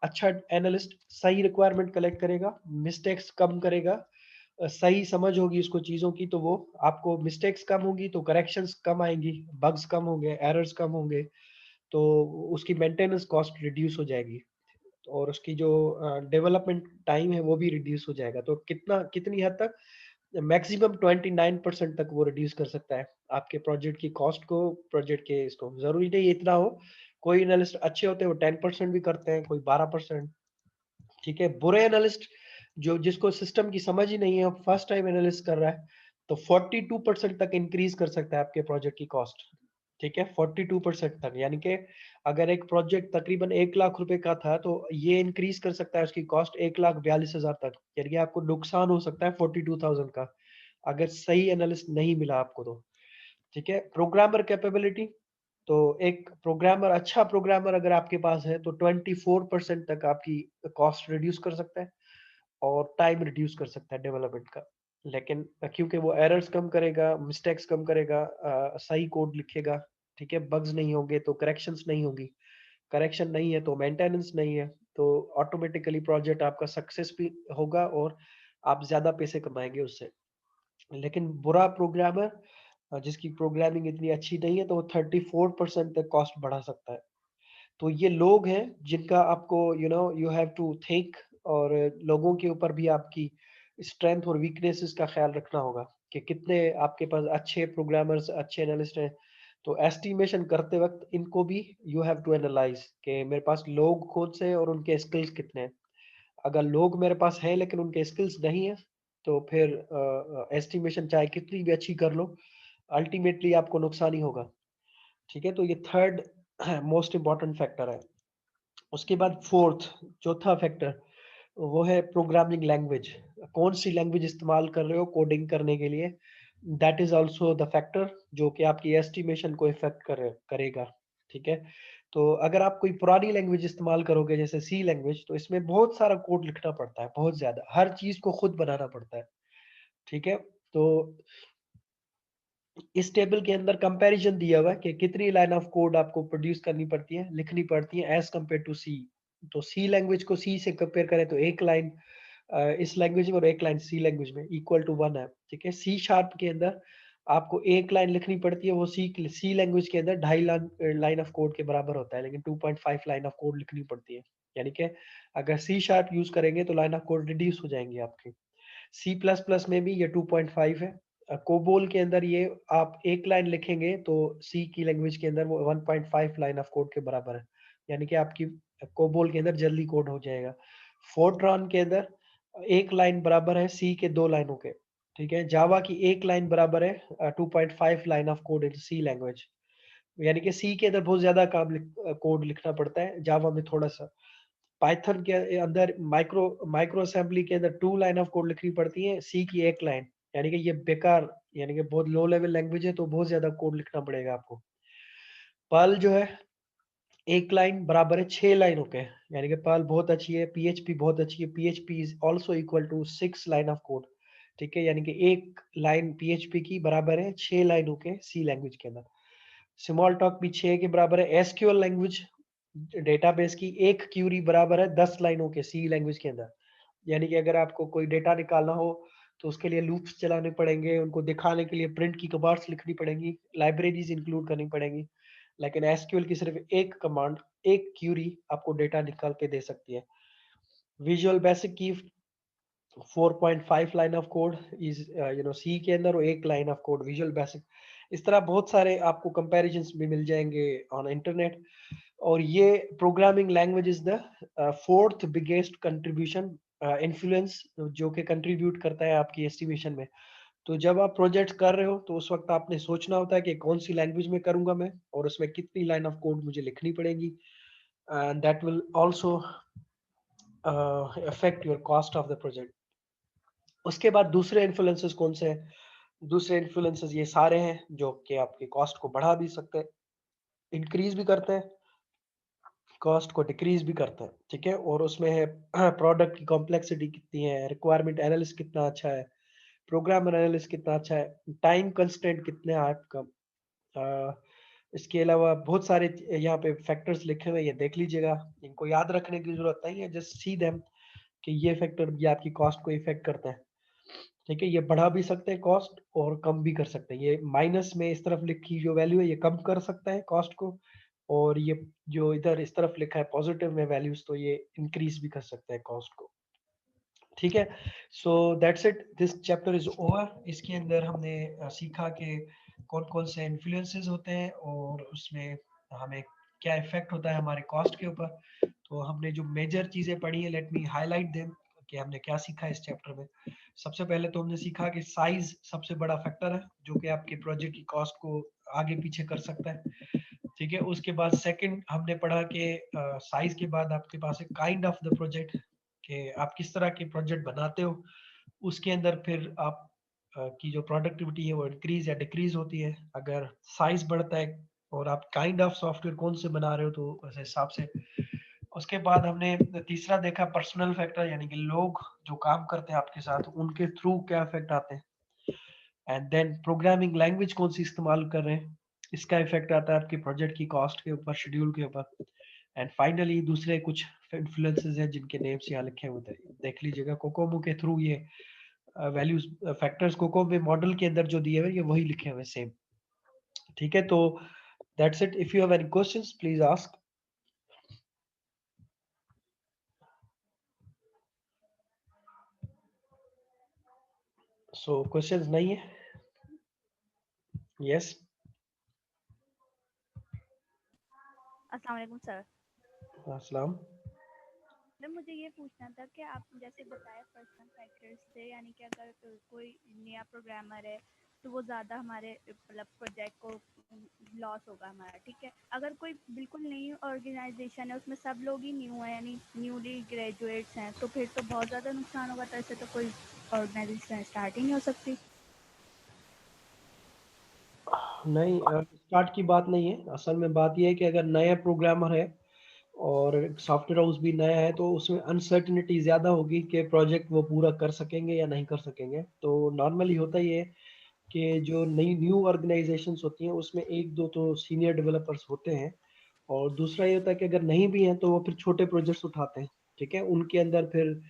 अच्छा एनालिस्ट सही रिक्वायरमेंट कलेक्ट करेगा, मिस्टेक्स कम करेगा, सही समझ होगी उसको चीजों की, तो वो आपको मिस्टेक्स कम होगी तो करेक्शंस कम आएंगी, बग्स कम होंगे, एरर्स कम होंगे, तो उसकी मेंटेनेंस कॉस्ट रिड्यूस हो जाएगी, और उसकी जो डेवलपमेंट टाइम है वो भी रिड्यूस हो जाएगा। तो कितना, कितनी हद तक? मैक्सिमम 29% तक वो रिड्यूस कर सकता है आपके प्रोजेक्ट की कॉस्ट को, प्रोजेक्ट के इसको। जरूरी नहीं इतना हो, कोई एनालिस्ट अच्छे होते हैं वो 10% भी करते हैं, कोई 12%। ठीक है, बुरे एनालिस्ट, जो जिसको सिस्टम की समझ ही नहीं है, फर्स्ट टाइम एनालिस्ट कर रहा है, तो 42% तक इंक्रीज कर सकता है आपके प्रोजेक्ट की कॉस्ट। ठीक है, 42% तक, यानी कि अगर एक प्रोजेक्ट तकरीबन 1 लाख रुपए का था, तो ये इंक्रीज कर सकता है उसकी कॉस्ट 1,42,000 तक, यानी कि आपको नुकसान हो सकता है 42,000 का, अगर सही एनालिस्ट नहीं मिला आपको तो। ठीक है, प्रोग्रामर कैपेबिलिटी, तो एक प्रोग्रामर, अच्छा प्रोग्रामर अगर आपके पास है तो 24% तक आपकी कॉस्ट रिड्यूस कर सकता है, और टाइम रिड्यूस कर सकता है डेवलपमेंट का। लेकिन क्योंकि वो एरर्स कम करेगा, मिस्टेक्स कम करेगा, सही कोड लिखेगा, ठीक है, बग्स नहीं होंगे तो करेक्शंस नहीं होगी, करेक्शन नहीं है तो मेंटेनेंस नहीं है, तो ऑटोमेटिकली प्रोजेक्ट आपका सक्सेस भी होगा, और आप ज्यादा पैसे कमाएंगे उससे। लेकिन बुरा प्रोग्रामर, जिसकी प्रोग्रामिंग इतनी अच्छी नहीं है, तो वो 34% तक कॉस्ट बढ़ा सकता है। तो ये लोग हैं जिनका आपको यू हैव टू थिंक, और लोगों के ऊपर भी आपकी स्ट्रेंथ और वीकनेसेस का ख्याल रखना होगा कि कितने आपके पास अच्छे प्रोग्रामर्स, अच्छे एनालिस्ट हैं। तो एस्टिमेशन करते वक्त इनको भी यू हैव टू एनालाइज कि मेरे पास लोग कौन से हैं और उनके स्किल्स कितने हैं। अगर लोग मेरे पास हैं लेकिन उनके स्किल्स नहीं है, तो फिर एस्टिमेशन चाहे कितनी भी अच्छी कर लो, अल्टीमेटली आपको नुकसान ही होगा। ठीक है, तो ये थर्ड मोस्ट इंपॉर्टेंट फैक्टर है। उसके बाद फोर्थ, चौथा फैक्टर, वो है प्रोग्रामिंग लैंग्वेज। कौन सी लैंग्वेज इस्तेमाल कर रहे हो कोडिंग करने के लिए, that is also the factor जो कि आपकी एस्टिमेशन को इफेक्ट करेगा। ठीक है, तो अगर आप कोई पुरानी लैंग्वेज इस्तेमाल करोगे, जैसे सी लैंग्वेज, तो इसमें बहुत सारा कोड लिखना पड़ता है, बहुत ज्यादा, हर चीज को खुद बनाना पड़ता है। ठीक है, तो इस टेबल के अंदर कंपैरिजन दिया हुआ है कि कितनी लाइन ऑफ कोड आपको प्रोड्यूस करनी पड़ती है, लिखनी पड़ती है एज कंपेयर टू सी। तो सी लैंग्वेज को सी से कंपेयर करें तो एक लाइन इस लैंग्वेज में और एक लाइन सी लैंग्वेज में इक्वल टू 1 है। ठीक है, सी शार्प के अंदर आपको एक लाइन लिखनी पड़ती है, वो सी लैंग्वेज के अंदर 2.5 लाइन ऑफ कोड के बराबर होता है, लेकिन 2.5 लाइन ऑफ कोड लिखनी पड़ती है। यानी कि अगर सी शार्प यूज करेंगे तो लाइन ऑफ कोड रिड्यूस हो जाएंगे आपके। सी प्लस प्लस में भी ये 2.5 है। कोबोल के अंदर ये आप एक लाइन लिखेंगे तो सी की लैंग्वेज के अंदर वो 1.5 लाइन ऑफ कोड के बराबर है, यानी कि आपकी कोबोल के अंदर जल्दी कोड हो जाएगा। फोर्ट्रॉन के अंदर एक लाइन बराबर है सी के 2 लाइनों के। ठीक है, जावा की एक लाइन बराबर है 2.5 line of code in C language. यानी कि सी के अंदर बहुत ज्यादा कोड लिखना पड़ता है, जावा में थोड़ा सा। पाइथन के अंदर माइक्रो असेंबली के अंदर 2 लाइन ऑफ कोड लिखनी पड़ती है, सी की एक लाइन। यानी कि ये बेकार, यानी कि बहुत लो लेवल लैंग्वेज है, तो बहुत ज्यादा कोड लिखना पड़ेगा आपको। पर्ल जो है एक लाइन बराबर है 6 लाइनों के, यानी कि पर्ल बहुत अच्छी है। पीएचपी बहुत अच्छी है, PHP is also equal to 6 line of code. ठीक है, यानी कि एक लाइन पीएचपी की बराबर है 6 लाइनों के सी लैंग्वेज के अंदर। स्मॉल टॉक भी 6 के बराबर है। एसक्यूएल लैंग्वेज डेटाबेस की एक क्यूरी बराबर है 10 लाइनों के सी लैंग्वेज के अंदर। यानी कि अगर आपको कोई डेटा निकालना हो तो उसके लिए लूप्स चलाने पड़ेंगे, उनको दिखाने के लिए प्रिंट की कमांड्स लिखनी पड़ेंगी, लाइब्रेरीज इंक्लूड करनी पड़ेंगी। लेकिन एसक्यूएल की सिर्फ एक कमांड, एक क्यूरी आपको डेटा निकाल के दे सकती है। विजुअल बेसिक की 4.5 line of code is C के अंदर, और एक line of code visual basic. इस तरह बहुत सारे आपको कंपैरिजंस भी मिल जाएंगे ऑन इंटरनेट। और ये programming language is the fourth biggest contribution influence जो कि कंट्रीब्यूट करता है आपकी एस्टिमेशन में। तो जब आप प्रोजेक्ट कर रहे हो तो उस वक्त आपने सोचना होता है कि कौन सी लैंग्वेज में करूंगा मैं, और उसमें कितनी लाइन ऑफ कोड मुझे लिखनी पड़ेगी, and that will also affect your cost of the project. उसके बाद दूसरे इन्फ्लुएंसेस कौन से हैं? दूसरे इन्फ्लुएंसेस ये सारे हैं जो कि आपकी कॉस्ट को बढ़ा भी सकते हैं, इंक्रीज भी करते हैं, कॉस्ट को डिक्रीज भी करते हैं। ठीक है, और उसमें है प्रोडक्ट की कॉम्प्लेक्सिटी कितनी है, रिक्वायरमेंट एनालिसिस कितना अच्छा है, प्रोग्राम एनालिसिस कितना अच्छा है, टाइम कंस्ट्रेंट कितने हैं आपका। इसके अलावा बहुत सारे यहाँ पे फैक्टर्स लिखे हुए हैं, ये देख लीजिएगा। इनको याद रखने की जरूरत नहीं है, जस्ट सी देम कि ये फैक्टर ये आपकी कॉस्ट को इफेक्ट करते हैं। ठीक है, ये बढ़ा भी सकते हैं कॉस्ट और कम भी कर सकते हैं। ये माइनस में इस तरफ लिखी जो वैल्यू है ये कम कर सकता है कॉस्ट को, और ये जो इधर इस तरफ लिखा है पॉजिटिव में वैल्यूज, तो ये इंक्रीज भी कर सकता है कॉस्ट को। ठीक है, so that's it, this chapter is over. इसके अंदर हमने सीखा कि कौन कौन से इन्फ्लुएंसेस होते हैं और उसमें हमें क्या इफेक्ट होता है हमारे कॉस्ट के ऊपर। तो हमने जो मेजर चीजें पढ़ी है, लेट मी हाईलाइट देम कि हमने क्या सीखा इस चैप्टर में। सबसे पहले तो हमने सीखा कि साइज सबसे बड़ा फैक्टर है जो कि आपके प्रोजेक्ट की कॉस्ट को आगे पीछे कर सकता है। ठीक है, उसके बाद सेकंड हमने पढ़ा कि साइज के बाद आपके पास है काइंड ऑफ द प्रोजेक्ट, कि आप किस तरह के प्रोजेक्ट बनाते हो, उसके अंदर फिर आप की जो प्रोडक्टिविटी है वो इंक्रीज या डिक्रीज होती है अगर साइज बढ़ता है, और आप काइंड ऑफ सॉफ्टवेयर कौन से बना रहे हो तो उस हिसाब से। उसके बाद हमने तीसरा देखा पर्सनल फैक्टर, यानी कि लोग जो काम करते हैं आपके साथ उनके थ्रू क्या इफेक्ट आते हैं। एंड देन प्रोग्रामिंग लैंग्वेज कौन सी इस्तेमाल कर रहे हैं, इसका इफेक्ट आता है आपकी प्रोजेक्ट की कॉस्ट के ऊपर, शेड्यूल के ऊपर। एंड फाइनली दूसरे कुछ इन्फ्लुएंसेस हैं जिनके नेम्स यहाँ लिखे हुए थे, देख लीजिएगा कोकोमो के थ्रू। ये वैल्यूज फैक्टर्स कोकोमो में मॉडल के अंदर जो दिए हुए ये वही लिखे हुए सेम। ठीक है, तो that's it. If you have any questions please ask. So questions नहीं है? यस। अस्सलाम वालेकुम सर। अस्सलाम। सर मुझे ये पूछना था कि आप जैसे बताया पर्सनल फैक्टर्स से, यानी कि अगर कोई नया प्रोग्रामर है तो वो ज़्यादा हमारे मतलब प्रोजेक्ट को लॉस होगा हमारा। ठीक है, अगर कोई बिल्कुल नई ऑर्गेनाइजेशन है उसमें सब लोग ही न्यू हैं यानी न्यूली ग्रेजुएट्स हैं तो फिर तो बहुत ज़्यादा नुकसान होगा। तो ऐसे तो कोई ऑर्गेनाइजेशन स्टार्ट ही नहीं हो सकती। नहीं, स्टार्ट की बात नहीं है। असल में बात यह है कि अगर नया प्रोग्रामर है और सॉफ्टवेयर हाउस भी नया है तो उसमें अनसर्टिनिटी ज़्यादा होगी कि प्रोजेक्ट वो पूरा कर सकेंगे या नहीं कर सकेंगे। तो नॉर्मली होता ही है कि जो नई न्यू ऑर्गेनाइजेशंस होती हैं उसमें 1-2 तो सीनियर डेवलपर्स होते हैं, और दूसरा ये होता है कि अगर नहीं भी हैं तो वो फिर छोटे प्रोजेक्ट्स उठाते हैं, ठीक है? उनके अंदर फिर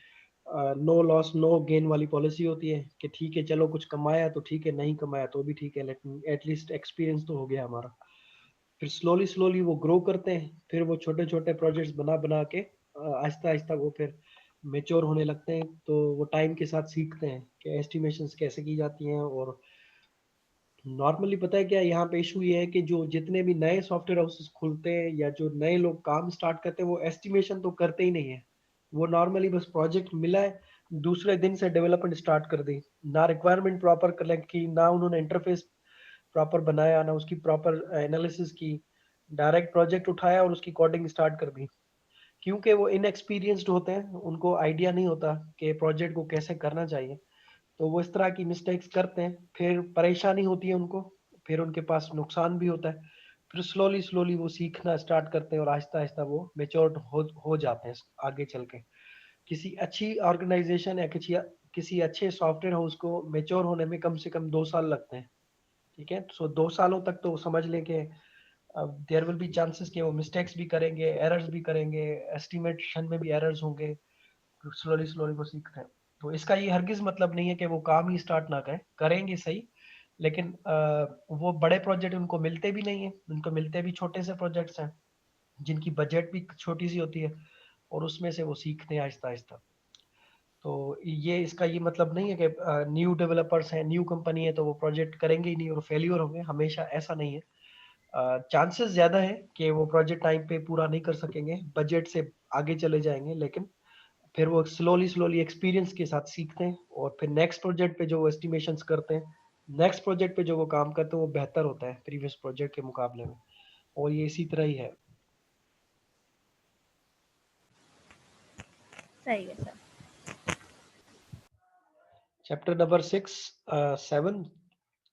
नो लॉस नो गेन वाली पॉलिसी होती है कि ठीक है चलो कुछ कमाया तो ठीक है, नहीं कमाया तो भी ठीक है, लेकिन एटलीस्ट एक्सपीरियंस तो हो गया हमारा। फिर स्लोली स्लोली वो ग्रो करते हैं, फिर वो छोटे छोटे प्रोजेक्ट्स बना बना के आहिस्ता आहिस्ता वो फिर मेच्योर होने लगते हैं, तो वो टाइम के साथ सीखते हैं कि एस्टिमेशंस कैसे की जाती हैं। और नॉर्मली पता है क्या यहाँ पे इशू ये है कि जो जितने भी नए सॉफ्टवेयर हाउसेस खुलते हैं या जो नए लोग काम स्टार्ट करते हैं वो एस्टिमेशन तो करते ही नहीं है। वो नॉर्मली बस प्रोजेक्ट मिला है, दूसरे दिन से डेवलपमेंट स्टार्ट कर दी, ना रिक्वायरमेंट प्रॉपर कलेक्ट की, ना उन्होंने इंटरफेस प्रॉपर बनाया, ना उसकी प्रॉपर एनालिसिस की, डायरेक्ट प्रोजेक्ट उठाया और उसकी कोडिंग स्टार्ट कर दी। क्योंकि वो इनएक्सपीरियंस्ड होते हैं, उनको आइडिया नहीं होता कि प्रोजेक्ट को कैसे करना चाहिए, तो वो इस तरह की मिस्टेक्स करते हैं, फिर परेशानी होती है उनको, फिर उनके पास नुकसान भी होता है, फिर स्लोली स्लोली वो सीखना स्टार्ट करते हैं और आहिस्ता आहिस्ता वो मेच्योर हो जाते हैं आगे चल के। किसी अच्छी ऑर्गेनाइजेशन या किसी अच्छे सॉफ्टवेयर हाउस को मेच्योर होने में कम से कम 2 साल लगते हैं, ठीक है? सो 2 सालों तक तो समझ लें कि देयर विल बी चांसेस कि वो मिस्टेक्स भी करेंगे, एरर्स भी करेंगे, एस्टिमेशन में भी एरर्स होंगे, स्लोली स्लोली वो सीखते हैं। तो इसका ये हरगिज मतलब नहीं है कि वो काम ही स्टार्ट ना करें, करेंगे सही, लेकिन वो बड़े प्रोजेक्ट उनको मिलते भी नहीं है, उनको मिलते भी छोटे से प्रोजेक्ट्स हैं जिनकी बजट भी छोटी सी होती है, और उसमें से वो सीखते हैं आहिस्ता आहिस्ता। तो ये इसका ये मतलब नहीं है कि न्यू डेवलपर्स हैं, न्यू कंपनी है तो वो प्रोजेक्ट करेंगे ही नहीं और फेल्यूर होंगे, हमेशा ऐसा नहीं है। चांसेस ज्यादा है कि वो प्रोजेक्ट टाइम पे पूरा नहीं कर सकेंगे, बजट से आगे चले जाएंगे, लेकिन फिर वो स्लोली स्लोली एक्सपीरियंस के साथ सीखते हैं, और फिर नेक्स्ट प्रोजेक्ट पे जो वो एस्टिमेशंस करते हैं, नेक्स्ट प्रोजेक्ट पे जो वो काम करते हैं वो बेहतर होता है प्रीवियस प्रोजेक्ट के मुकाबले में, और ये इसी तरह ही है। सही है सर। चैप्टर नंबर 7,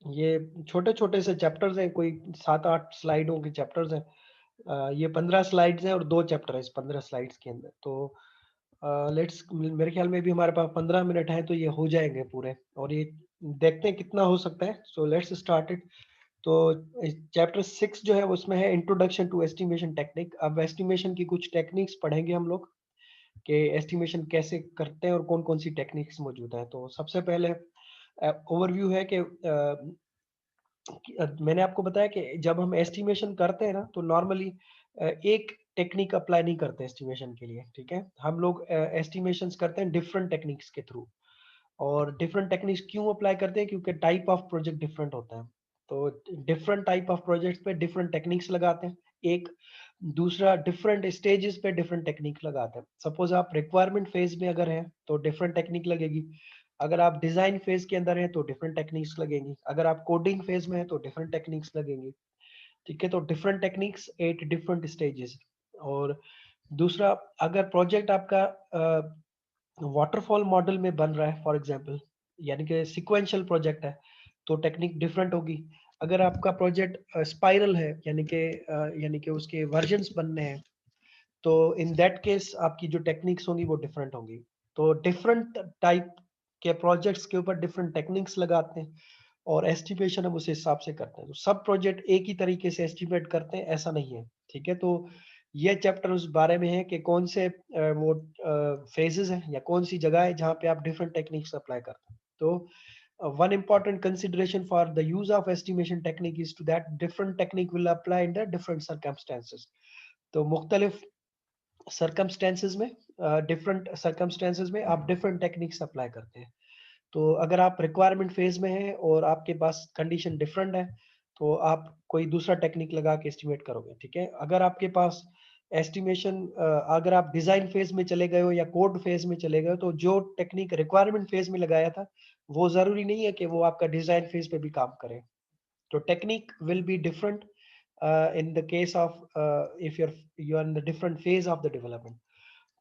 ये छोटे छोटे से चैप्टर्स हैं, कोई 7-8 स्लाइडों के चैप्टर्स हैं। ये 15 स्लाइड्स हैं और 2 चैप्टर है इस 15 स्लाइड्स के अंदर। तो लेट्स, मेरे ख्याल में भी हमारे पास 15 मिनट है तो ये हो जाएंगे पूरे, और ये देखते हैं कितना हो सकता है। So let's start it. तो चैप्टर 6 जो है उसमें है इंट्रोडक्शन टू एस्टिमेशन टेक्निक। अब एस्टिमेशन की कुछ टेक्निक्स पढ़ेंगे हम लोग कि एस्टिमेशन कैसे करते हैं और कौन कौन सी टेक्निक्स मौजूद है। तो सबसे पहले ओवरव्यू है कि मैंने आपको बताया कि जब हम एस्टिमेशन करते हैं ना तो नॉर्मली एक टेक्निक अप्लाई नहीं करते एस्टिमेशन के लिए, ठीक है? हम लोग एस्टिमेशंस करते हैं डिफरेंट टेक्निक्स के थ्रू। और डिफरेंट टेक्निक्स क्यों अप्लाई करते हैं? क्योंकि टाइप ऑफ प्रोजेक्ट डिफरेंट होता है, तो डिफरेंट टाइप ऑफ प्रोजेक्ट्स पे डिफरेंट टेक्निक्स लगाते हैं। एक दूसरा, डिफरेंट स्टेजेस पे डिफरेंट टेक्निक लगाते हैं। सपोज आप रिक्वायरमेंट फेज में अगर हैं तो डिफरेंट टेक्निक लगेगी, अगर आप डिजाइन फेज के अंदर हैं तो डिफरेंट टेक्निक्स लगेंगी, अगर आप कोडिंग फेज में हैं तो डिफरेंट टेक्निक्स लगेंगी, ठीक है? तो different techniques at different stages. और दूसरा, अगर प्रोजेक्ट आपका वाटरफॉल मॉडल में बन रहा है फॉर एग्जांपल, यानी कि सीक्वेंशियल प्रोजेक्ट है, तो टेक्निक डिफरेंट होगी। अगर आपका प्रोजेक्ट स्पाइरल है, यानी कि उसके वर्जन्स बनने हैं, तो इन दैट केस आपकी जो टेक्निक्स होंगी वो डिफरेंट होंगी। तो डिफरेंट टाइप के प्रोजेक्ट्स के ऊपर डिफरेंट टेक्निक्स लगाते हैं, और एस्टिमेशन हम उस हिसाब से करते हैं। तो सब प्रोजेक्ट एक ही तरीके से एस्टिमेट करते हैं ऐसा नहीं है, ठीक है? तो ये चैप्टर उस बारे में है कि कौन से वो फेजेस हैं या कौन सी जगह है जहाँ पे आप डिफरेंट टेक्निक्स अप्लाई करते हैं। तो one important consideration for the use of estimation technique is to that different technique will apply in the different circumstances। तो मुख्तलिफ सर्कमस्टेंसेस में, डिफरेंट सर्कमस्टेंसेस में आप डिफरेंट टेक्निक्स अप्लाई करते हैं। तो अगर आप रिक्वायरमेंट फेज में हैं और आपके पास कंडीशन डिफरेंट है, तो आप कोई दूसरा टेक्निक लगा के एस्टिमेट करोगे, ठीक है? अगर आपके पास एस्टिमेशन, अगर आप डिजाइन फेज में चले गए हो या कोड फेज में चले गए हो, तो जो टेक्निक रिक्वायरमेंट फेज में लगाया था वो जरूरी नहीं है कि वो आपका डिजाइन फेज पे भी काम करे। तो technique will be different in the case of if you are in the different phase of the development।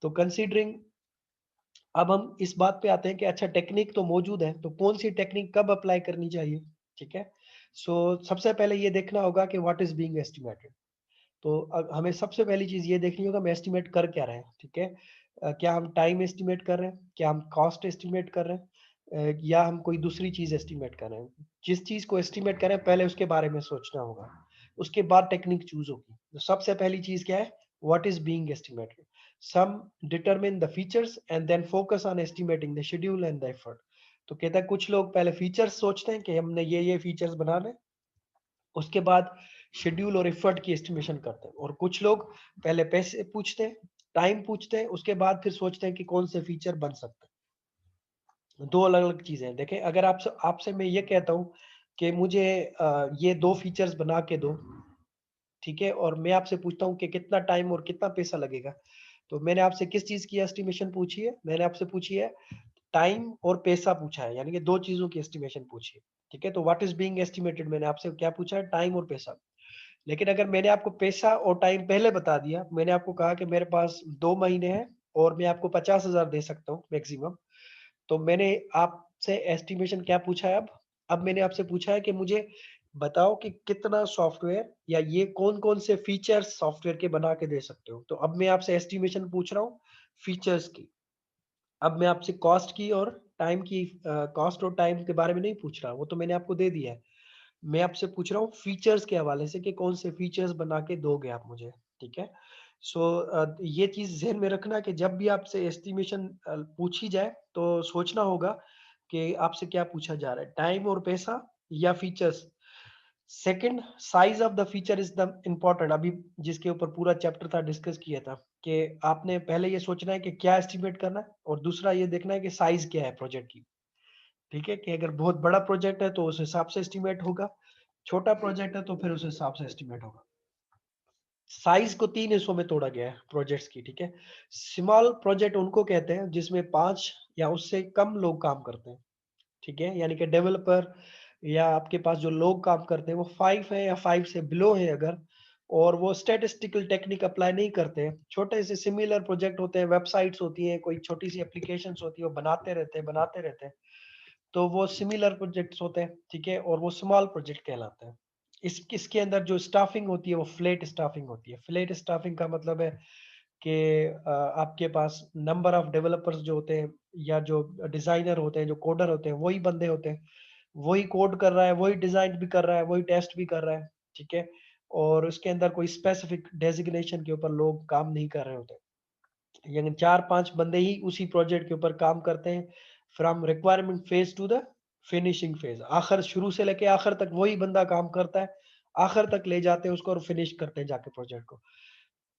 तो कंसीडरिंग, अब हम इस बात पे आते हैं कि अच्छा टेक्निक तो मौजूद है, तो कौन सी टेक्निक कब अप्लाई करनी चाहिए, ठीक है? सो सबसे पहले ये देखना होगा कि व्हाट इज बीइंग एस्टिमेटेड। तो हमें सबसे पहली चीज ये देखनी होगा हम एस्टिमेट कर क्या रहे हैं, ठीक है? क्या हम टाइम एस्टिमेट कर रहे हैं, क्या हम कॉस्ट एस्टिमेट कर रहे हैं, या हम कोई दूसरी चीज एस्टिमेट कर रहे हैं। जिस चीज को एस्टिमेट कर रहे हैं पहले उसके बारे में सोचना होगा, उसके बाद टेक्निक चूज होगी। तो सबसे पहली चीज क्या है, what is being estimated. Some determine the features and then focus on estimating the schedule and the effort. तो कहता है कुछ लोग पहले फीचर्स सोचते हैं कि हमने ये फीचर्स बनाने हैं, उसके बाद शेड्यूल और एफर्ट की एस्टिमेशन करते हैं। और कुछ लोग पहले पैसे पूछते हैं, टाइम पूछते हैं, उसके बाद फिर सोचते हैं कि कौन से फीचर बन सकते हैं। दो अलग अलग चीजें हैं। देखें, अगर आपसे आपसे मैं ये कहता हूँ कि मुझे ये दो फीचर्स बना के दो, ठीक है, और मैं आपसे पूछता हूँ कि कितना टाइम और कितना पैसा लगेगा, तो मैंने आपसे किस चीज की एस्टिमेशन पूछी है, मैंने आपसे पूछी है टाइम और पैसा पूछा है, यानी कि दो चीजों की एस्टिमेशन पूछी है। ठीक है, तो व्हाट इज बीइंग एस्टिमेटेड, मैंने आपसे क्या पूछा है, टाइम और पैसा। लेकिन अगर मैंने आपको पैसा और टाइम पहले बता दिया, मैंने आपको कहा कि मेरे पास 2 महीने हैं और मैं आपको 50,000 दे सकता हूँ मैक्सिमम, तो मैंने आपसे एस्टिमेशन क्या पूछा है अब मैंने आपसे पूछा है कि मुझे बताओ कि कितना सॉफ्टवेयर या ये कौन कौन से फीचर्स सॉफ्टवेयर के बना के दे सकते हो। तो अब मैं आपसे एस्टिमेशन पूछ रहा हूँ फीचर्स की। अब मैं आपसे कॉस्ट की और टाइम की, कॉस्ट और टाइम के बारे में नहीं पूछ रहा, वो तो मैंने आपको दे दिया है। मैं आपसे पूछ रहा हूँ फीचर्स के हवाले से कि कौन से फीचर्स बना के दोगे आप मुझे। ठीक है, सो ये चीज ध्यान में रखना कि जब भी आपसे एस्टिमेशन पूछी जाए तो सोचना होगा कि आपसे क्या पूछा जा रहा है, टाइम और पैसा या features. Second, size of the feature is the important. अभी जिसके ऊपर पूरा चैप्टर था, डिस्कस किया था कि आपने पहले ये सोचना है कि क्या एस्टिमेट करना है, और दूसरा ये देखना है कि साइज क्या है प्रोजेक्ट की। ठीक है, कि अगर बहुत बड़ा प्रोजेक्ट है तो उस हिसाब से एस्टिमेट होगा, छोटा प्रोजेक्ट है तो फिर उस हिसाब से एस्टिमेट होगा। साइज को 3 हिस्सों में तोड़ा गया है प्रोजेक्ट्स की। ठीक है, स्मॉल प्रोजेक्ट उनको कहते हैं जिसमें 5 या उससे कम लोग काम करते हैं। ठीक है, यानी कि डेवलपर या आपके पास जो लोग काम करते हैं वो 5 है या 5 से बिलो है अगर, और वो स्टैटिस्टिकल टेक्निक अप्लाई नहीं करते हैं, छोटे से सिमिलर प्रोजेक्ट होते हैं, वेबसाइट्स होती हैं, कोई छोटी सी एप्लीकेशंस होती है, वो बनाते रहते हैं, तो वो सिमिलर प्रोजेक्ट्स होते हैं। ठीक है, और वो स्मॉल प्रोजेक्ट कहलाते हैं। इसके अंदर जो स्टाफिंग होती है वो फ्लैट स्टाफिंग होती है। फ्लैट स्टाफिंग का मतलब है कि आपके पास नंबर ऑफ डेवलपर्स जो होते हैं या जो डिजाइनर होते हैं, जो कोडर होते हैं, वही बंदे होते हैं, वही कोड कर रहा है, वही डिजाइन भी कर रहा है, वही टेस्ट भी कर रहा है। ठीक है, और उसके अंदर कोई स्पेसिफिक डेजिग्नेशन के ऊपर लोग काम नहीं कर रहे होते, यानी 4-5 बंदे ही उसी प्रोजेक्ट के ऊपर काम करते हैं, from requirement phase two the finishing phase. आखिर शुरू से लेके आखिर तक वही बंदा काम करता है, आखिर तक ले जाते हैं उसको और फिनिश करते हैं जाके प्रोजेक्ट को।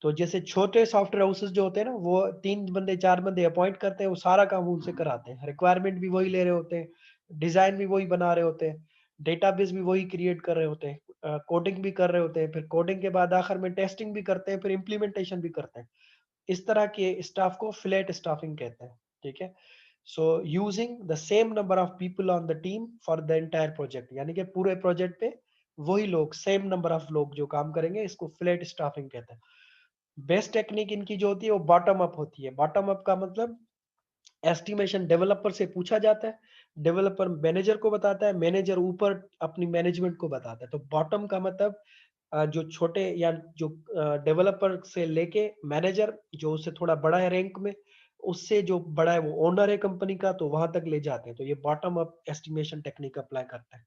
तो जैसे छोटे सॉफ्टवेयर हाउसेस जो होते हैं ना, वो 3 बंदे 4 बंदे अपॉइंट करते हैं, वो सारा काम उनसे कराते हैं, रिक्वायरमेंट भी वही ले रहे होते हैं, डिजाइन भी वही बना रहे होते हैं, डेटाबेस भी वही क्रिएट कर रहे होते हैं, कोडिंग भी कर रहे होते हैं, फिर कोडिंग के बाद आखिर में टेस्टिंग भी करते हैं, फिर इम्प्लीमेंटेशन भी करते हैं। इस तरह के स्टाफ को फ्लैट स्टाफिंग कहते हैं। ठीक है, so using the same number of people on the team for the entire project, यानी कि पूरे प्रोजेक्ट पे वही लोग, सेम नंबर ऑफ लोग जो काम करेंगे, इसको फ्लैट स्टाफिंग कहते हैं। बेस्ट टेक्निक इनकी जो होती है वो बॉटम अप होती है। बॉटम अप का मतलब एस्टिमेशन डेवलपर से पूछा जाता है, डेवलपर मैनेजर को बताता है, मैनेजर ऊपर अपनी मैनेजमेंट को बताता है। तो बॉटम का मतलब जो छोटे या जो डेवलपर से लेके मैनेजर जो उससे थोड़ा बड़ा है रैंक में, उससे जो बड़ा है वो ओनर है कंपनी का, तो वहां तक ले जाते हैं। तो ये bottom up estimation technique apply करता है।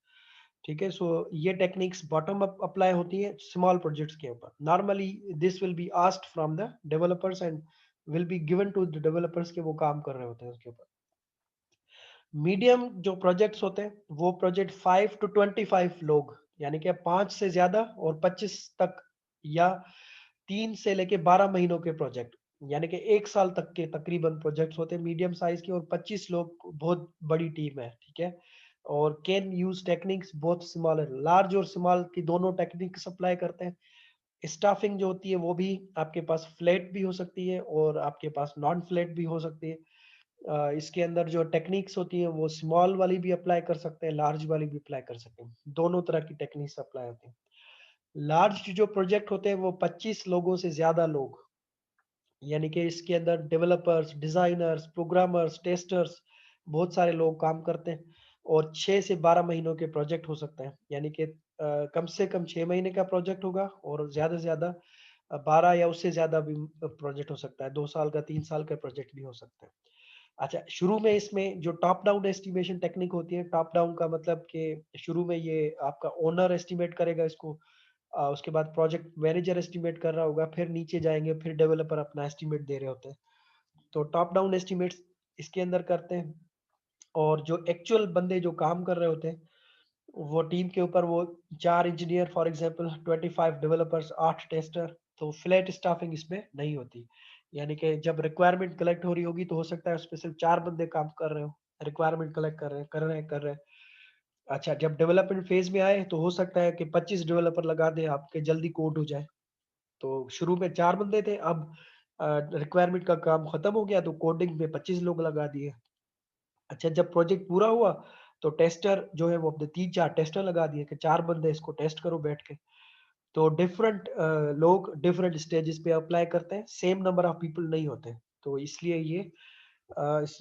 ठीक है, सो ये टेक्निक्स बॉटम अप अप्लाई होती है स्मॉल प्रोजेक्ट्स के ऊपर। Normally this will be asked from the developers and will be given to the developers के वो काम कर रहे होते हैं उसके ऊपर। मीडियम जो प्रोजेक्ट्स होते हैं वो प्रोजेक्ट 5 to 25 लोग, यानी कि 5 से ज्यादा और 25 तक, या 3 से लेके 12 महीनों के प्रोजेक्ट, यानी कि 1 साल तक के तकरीबन प्रोजेक्ट्स होते हैं मीडियम साइज के, और 25 लोग बहुत बड़ी टीम है। ठीक है, और कैन यूज टेक्निक्स बहुत स्मॉल है, लार्ज और स्मॉल की दोनों टेक्निक्स अप्लाई करते हैं। स्टाफिंग जो होती है वो भी आपके पास फ्लैट भी हो सकती है और आपके पास नॉन फ्लैट भी हो सकती है। इसके अंदर जो टेक्निक्स होती है वो स्मॉल वाली भी अप्लाई कर सकते हैं, लार्ज वाली भी अप्लाई कर सकते हैं, दोनों तरह की टेक्निक्स अप्लाई होती हैं। लार्ज जो प्रोजेक्ट होते हैं वो 25 लोगों से ज्यादा लोग, यानी कि इसके अंदर डेवलपर्स, डिजाइनर्स, प्रोग्रामर्स, टेस्टर्स, बहुत सारे लोग काम करते हैं, और 6 से 12 महीनों के प्रोजेक्ट हो सकते हैं, यानी कि कम से कम 6 महीने का प्रोजेक्ट होगा और ज्यादा से ज्यादा 12 या उससे ज्यादा भी प्रोजेक्ट हो सकता है, 2 साल का 3 साल का प्रोजेक्ट भी हो सकता है। अच्छा, शुरू में इसमें जो टॉप डाउन एस्टिमेशन टेक्निक होती है, टॉप डाउन का मतलब कि शुरू में ये आपका ओनर एस्टिमेट करेगा इसको, उसके बाद प्रोजेक्ट मैनेजर एस्टिमेट कर रहा होगा, फिर नीचे जाएंगे, फिर डेवलपर अपना एस्टिमेट दे रहे होते हैं। तो टॉप डाउन एस्टिमेट्स इसके अंदर करते हैं, और जो एक्चुअल बंदे जो काम कर रहे होते हैं, वो टीम के ऊपर वो 4 engineer for example, 25 developers, 8 tester, तो फ्लैट स्टाफिंग इसमें नहीं होती। यानी कि जब रिक्वायरमेंट कलेक्ट हो रही होगी तो हो सकता है उसमें सिर्फ 4 बंदे काम कर रहे हो, रिक्वायरमेंट कलेक्ट कर रहे हैं। अच्छा, जब डेवलपमेंट फेज में आए तो हो सकता है कि 25 डेवलपर लगा दें आपके, जल्दी कोड हो जाए। तो शुरू में 4 बंदे थे, अब रिक्वायरमेंट का काम खत्म हो गया तो कोडिंग पे 25 लोग लगा दिए। अच्छा, जब प्रोजेक्ट पूरा हुआ तो टेस्टर जो है वो अपने 3-4 टेस्टर लगा दिए कि 4 बंदे इसको टेस्ट करो बैठ के। तो डिफरेंट लोग डिफरेंट स्टेजेस पे अप्लाई करते हैं, सेम नंबर ऑफ पीपल नहीं होते, तो इसलिए ये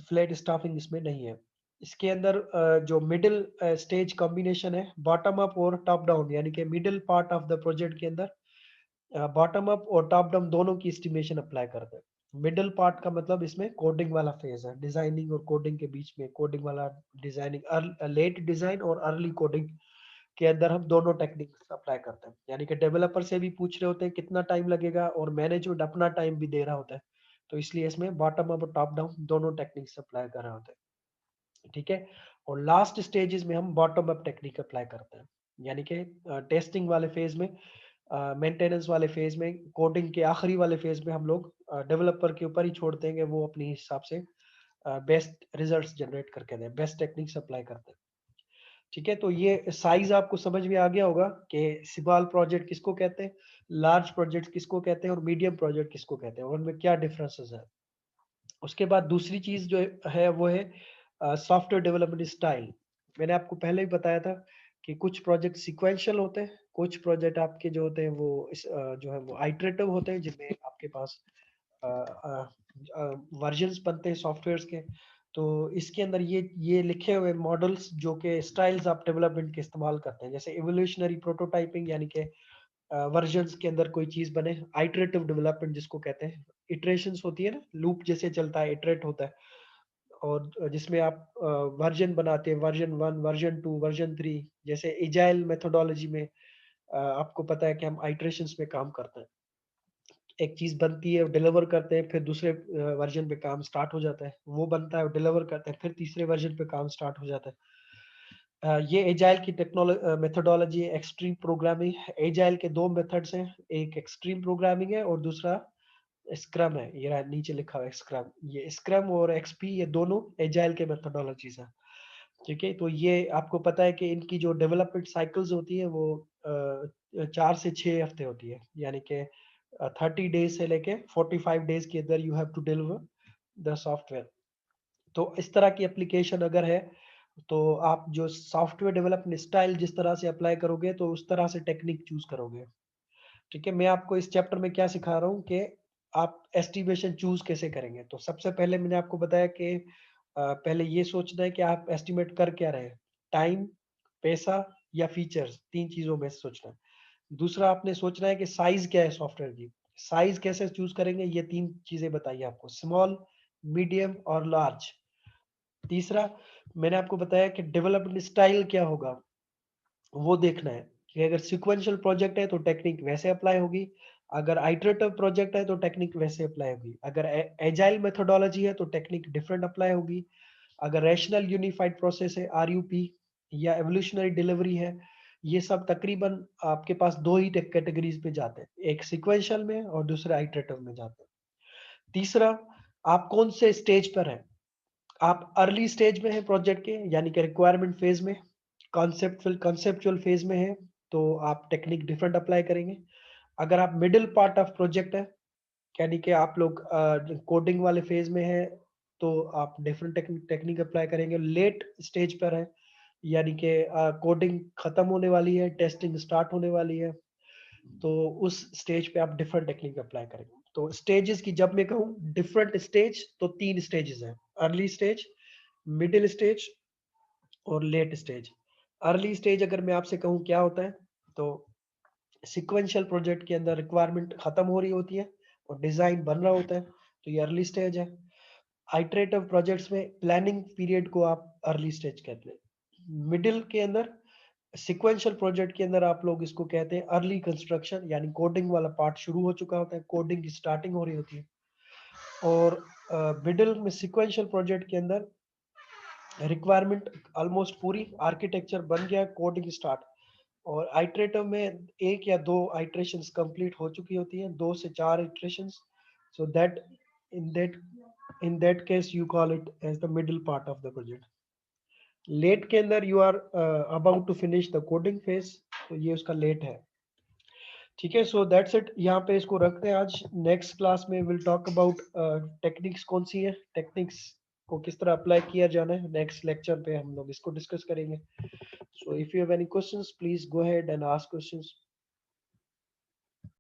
फ्लैट स्टाफिंग इसमें नहीं है। इसके अंदर जो मिडिल स्टेज कॉम्बिनेशन है, बॉटम अप और टॉप डाउन, यानी कि middle part of the project के अंदर बॉटम अप और टॉप डाउन दोनों की एस्टिमेशन अप्लाई करते हैं। मिडिल पार्ट का मतलब इसमें कोडिंग वाला फेज है, डिजाइनिंग और कोडिंग के बीच में कोडिंग वाला, डिजाइनिंग लेट डिजाइन और अर्ली कोडिंग के अंदर हम दोनों टेक्निक्स अप्लाई करते हैं। यानी कि डेवलपर से भी पूछ रहे होते हैं कितना टाइम लगेगा, और मैनेजमेंट अपना टाइम भी दे रहा होता है, तो इसलिए इसमें बॉटम अप और टॉप डाउन दोनों टेक्निक्स अप्लाई कर रहे होते हैं। ठीक है, और लास्ट स्टेजेस में हम बॉटम अप टेक्निक अप्लाई करते हैं, यानी कि टेस्टिंग वाले फेज में, मेंटेनेंस वाले फेज में, कोडिंग के आखिरी वाले फेज में हम लोग डेवलपर के ऊपर ही छोड़ते हैं कि वो अपने हिसाब से बेस्ट रिजल्ट्स जनरेट करके दें, बेस्ट टेक्निक्स अप्लाई करते हैं। ठीक है, तो ये साइज आपको समझ में आ गया होगा कि स्मॉल प्रोजेक्ट किसको कहते हैं, लार्ज प्रोजेक्ट किसको कहते हैं, और मीडियम प्रोजेक्ट किसको कहते हैं, और उनमें क्या डिफरेंसेस है। उसके बाद दूसरी चीज जो है वो है सॉफ्टवेयर डेवलपमेंट स्टाइल। मैंने आपको पहले ही बताया था कि कुछ प्रोजेक्ट सिक्वेंशियल होते हैं, कुछ प्रोजेक्ट आपके जो होते हैं वो जो है वो आइटरेटिव होते हैं, जिनमें आपके पास वर्जन्स बनते हैं सॉफ्टवेयर्स के। तो इसके अंदर ये लिखे हुए मॉडल्स जो कि स्टाइल्स ऑफ डेवलपमेंट के इस्तेमाल करते हैं, जैसे इवोल्यूशनरी प्रोटोटाइपिंग, यानी कि वर्जन्स के अंदर कोई चीज बने, आइटरेटिव डेवलपमेंट जिसको कहते हैं, इटरेशंस होती है ना, लूप जैसे चलता है, इटरेट होता है, और जिसमें आप वर्जन बनाते हैं, वर्जन 1, वर्जन 2, वर्जन 3, जैसे एजाइल मेथोडोलॉजी में आपको पता है कि हम आइटरेशंस में काम करते हैं, एक चीज बनती है, डिलीवर करते हैं, फिर दूसरे वर्जन पे काम स्टार्ट हो जाता है, वो बनता है, डिलीवर करते हैं, फिर तीसरे वर्जन पे काम स्टार्ट हो जाता है। ये एजाइल की technology methodology, extreme programming. Agile के दो मेथड्स हैं, एक एक्सट्रीम प्रोग्रामिंग है और दूसरा स्क्रम है, ये रहा नीचे लिखा हुआ है स्क्रम। ये स्क्रम और एक्सपी ये दोनों एजाइल के मेथोडोलॉजीज हैं। ठीक है, तो ये आपको पता है कि इनकी जो डेवलपमेंट साइकिल्स होती है वो 4 से 6 हफ्ते होती है, यानी कि 30 डेज से लेके 45 डेज के अंदर you have to deliver the software. तो इस तरह की एप्लीकेशन अगर है तो आप जो सॉफ्टवेयर डेवलपमेंट स्टाइल जिस तरह से अप्लाई करोगे तो उस तरह से टेक्निक चूज करोगे। ठीक है, मैं आपको इस चैप्टर में क्या सिखा रहा हूँ कि आप एस्टिमेशन चूज कैसे करेंगे। तो सबसे पहले मैंने आपको बताया कि पहले ये सोचना है कि आप एस्टिमेट कर क्या रहे हैं, टाइम, पैसा या फीचर्स, 3 चीजों में से सोचना है। दूसरा आपने सोचना है कि साइज क्या है सॉफ्टवेयर की, साइज कैसे चूज करेंगे, ये 3 चीजें बताइए आपको, स्मॉल, मीडियम और लार्ज। तीसरा मैंने आपको बताया कि डेवलपमेंट स्टाइल क्या होगा, वो देखना है कि अगर सीक्वेंशियल प्रोजेक्ट है तो टेक्निक वैसे अप्लाई होगी, अगर आइटरेटिव प्रोजेक्ट है तो टेक्निक वैसे अप्लाई होगी, अगर एजाइल मेथोडोलॉजी है तो टेक्निक डिफरेंट अप्लाई होगी, अगर रैशनल यूनिफाइड प्रोसेस है आरयूपी, या एवोल्यूशनरी डिलीवरी है, ये सब तकरीबन आपके पास दो ही कैटेगरीज पे जाते हैं, एक सीक्वेंशियल में और दूसरा आइटरेटिव में जाते हैं। तीसरा, आप कौन से स्टेज पर हैं, आप अर्ली स्टेज में है प्रोजेक्ट के, यानी कि रिक्वायरमेंट फेज में, कॉन्सेप्चुअल फेज में है तो आप टेक्निक डिफरेंट अप्लाई करेंगे। अगर आप मिडिल पार्ट ऑफ प्रोजेक्ट है, यानी कि आप लोग कोडिंग वाले फेज में है, तो आप डिफरेंट टेक्निक अप्लाई करेंगे। लेट स्टेज पर है, यानी कि कोडिंग खत्म होने वाली है, टेस्टिंग स्टार्ट होने वाली है, तो उस स्टेज पे आप डिफरेंट टेक्निक अप्लाई करेंगे। तो स्टेजेस की जब मैं कहूँ डिफरेंट स्टेज, तो 3 स्टेजेस हैं, अर्ली स्टेज, मिडिल स्टेज और लेट स्टेज। अर्ली स्टेज अगर मैं आपसे कहूँ क्या होता है, तो सिक्वेंशियल प्रोजेक्ट के अंदर रिक्वायरमेंट खत्म हो रही होती है और डिजाइन बन रहा होता है, तो ये अर्ली स्टेज है। आइटरेटिव प्रोजेक्ट्स में प्लानिंग पीरियड को आप अर्ली स्टेज कहते हैं। मिडिल के अंदर सिक्वेंशियल प्रोजेक्ट के अंदर आप लोग इसको कहते हैं अर्ली कंस्ट्रक्शन, यानी कोडिंग वाला पार्ट शुरू हो चुका होता है, कोडिंग की स्टार्टिंग हो रही होती है। और मिडिल में सिक्वेंशियल प्रोजेक्ट के अंदर रिक्वायरमेंट ऑलमोस्ट पूरी, आर्किटेक्चर बन गया, कोडिंग स्टार्ट। और आइटरेटिव में एक या दो आइटरेशंस कंप्लीट हो चुकी होती हैं, 2 से 4 iterations. So that in that case you call it as the middle part of the project. Late के अंदर you are about to finish the coding phase, तो ये उसका लेट है। ठीक है, सो दैट्स इट, यहाँ पे इसको रखते हैं आज। नेक्स्ट क्लास में विल टॉक अबाउट टेक्निक्स कौन सी है, टेक्निक्स को किस तरह अप्लाई किया जाना है। नेक्स्ट लेक्चर पे हम लोग इसको डिस्कस करेंगे। So if you have any questions please go ahead and ask questions.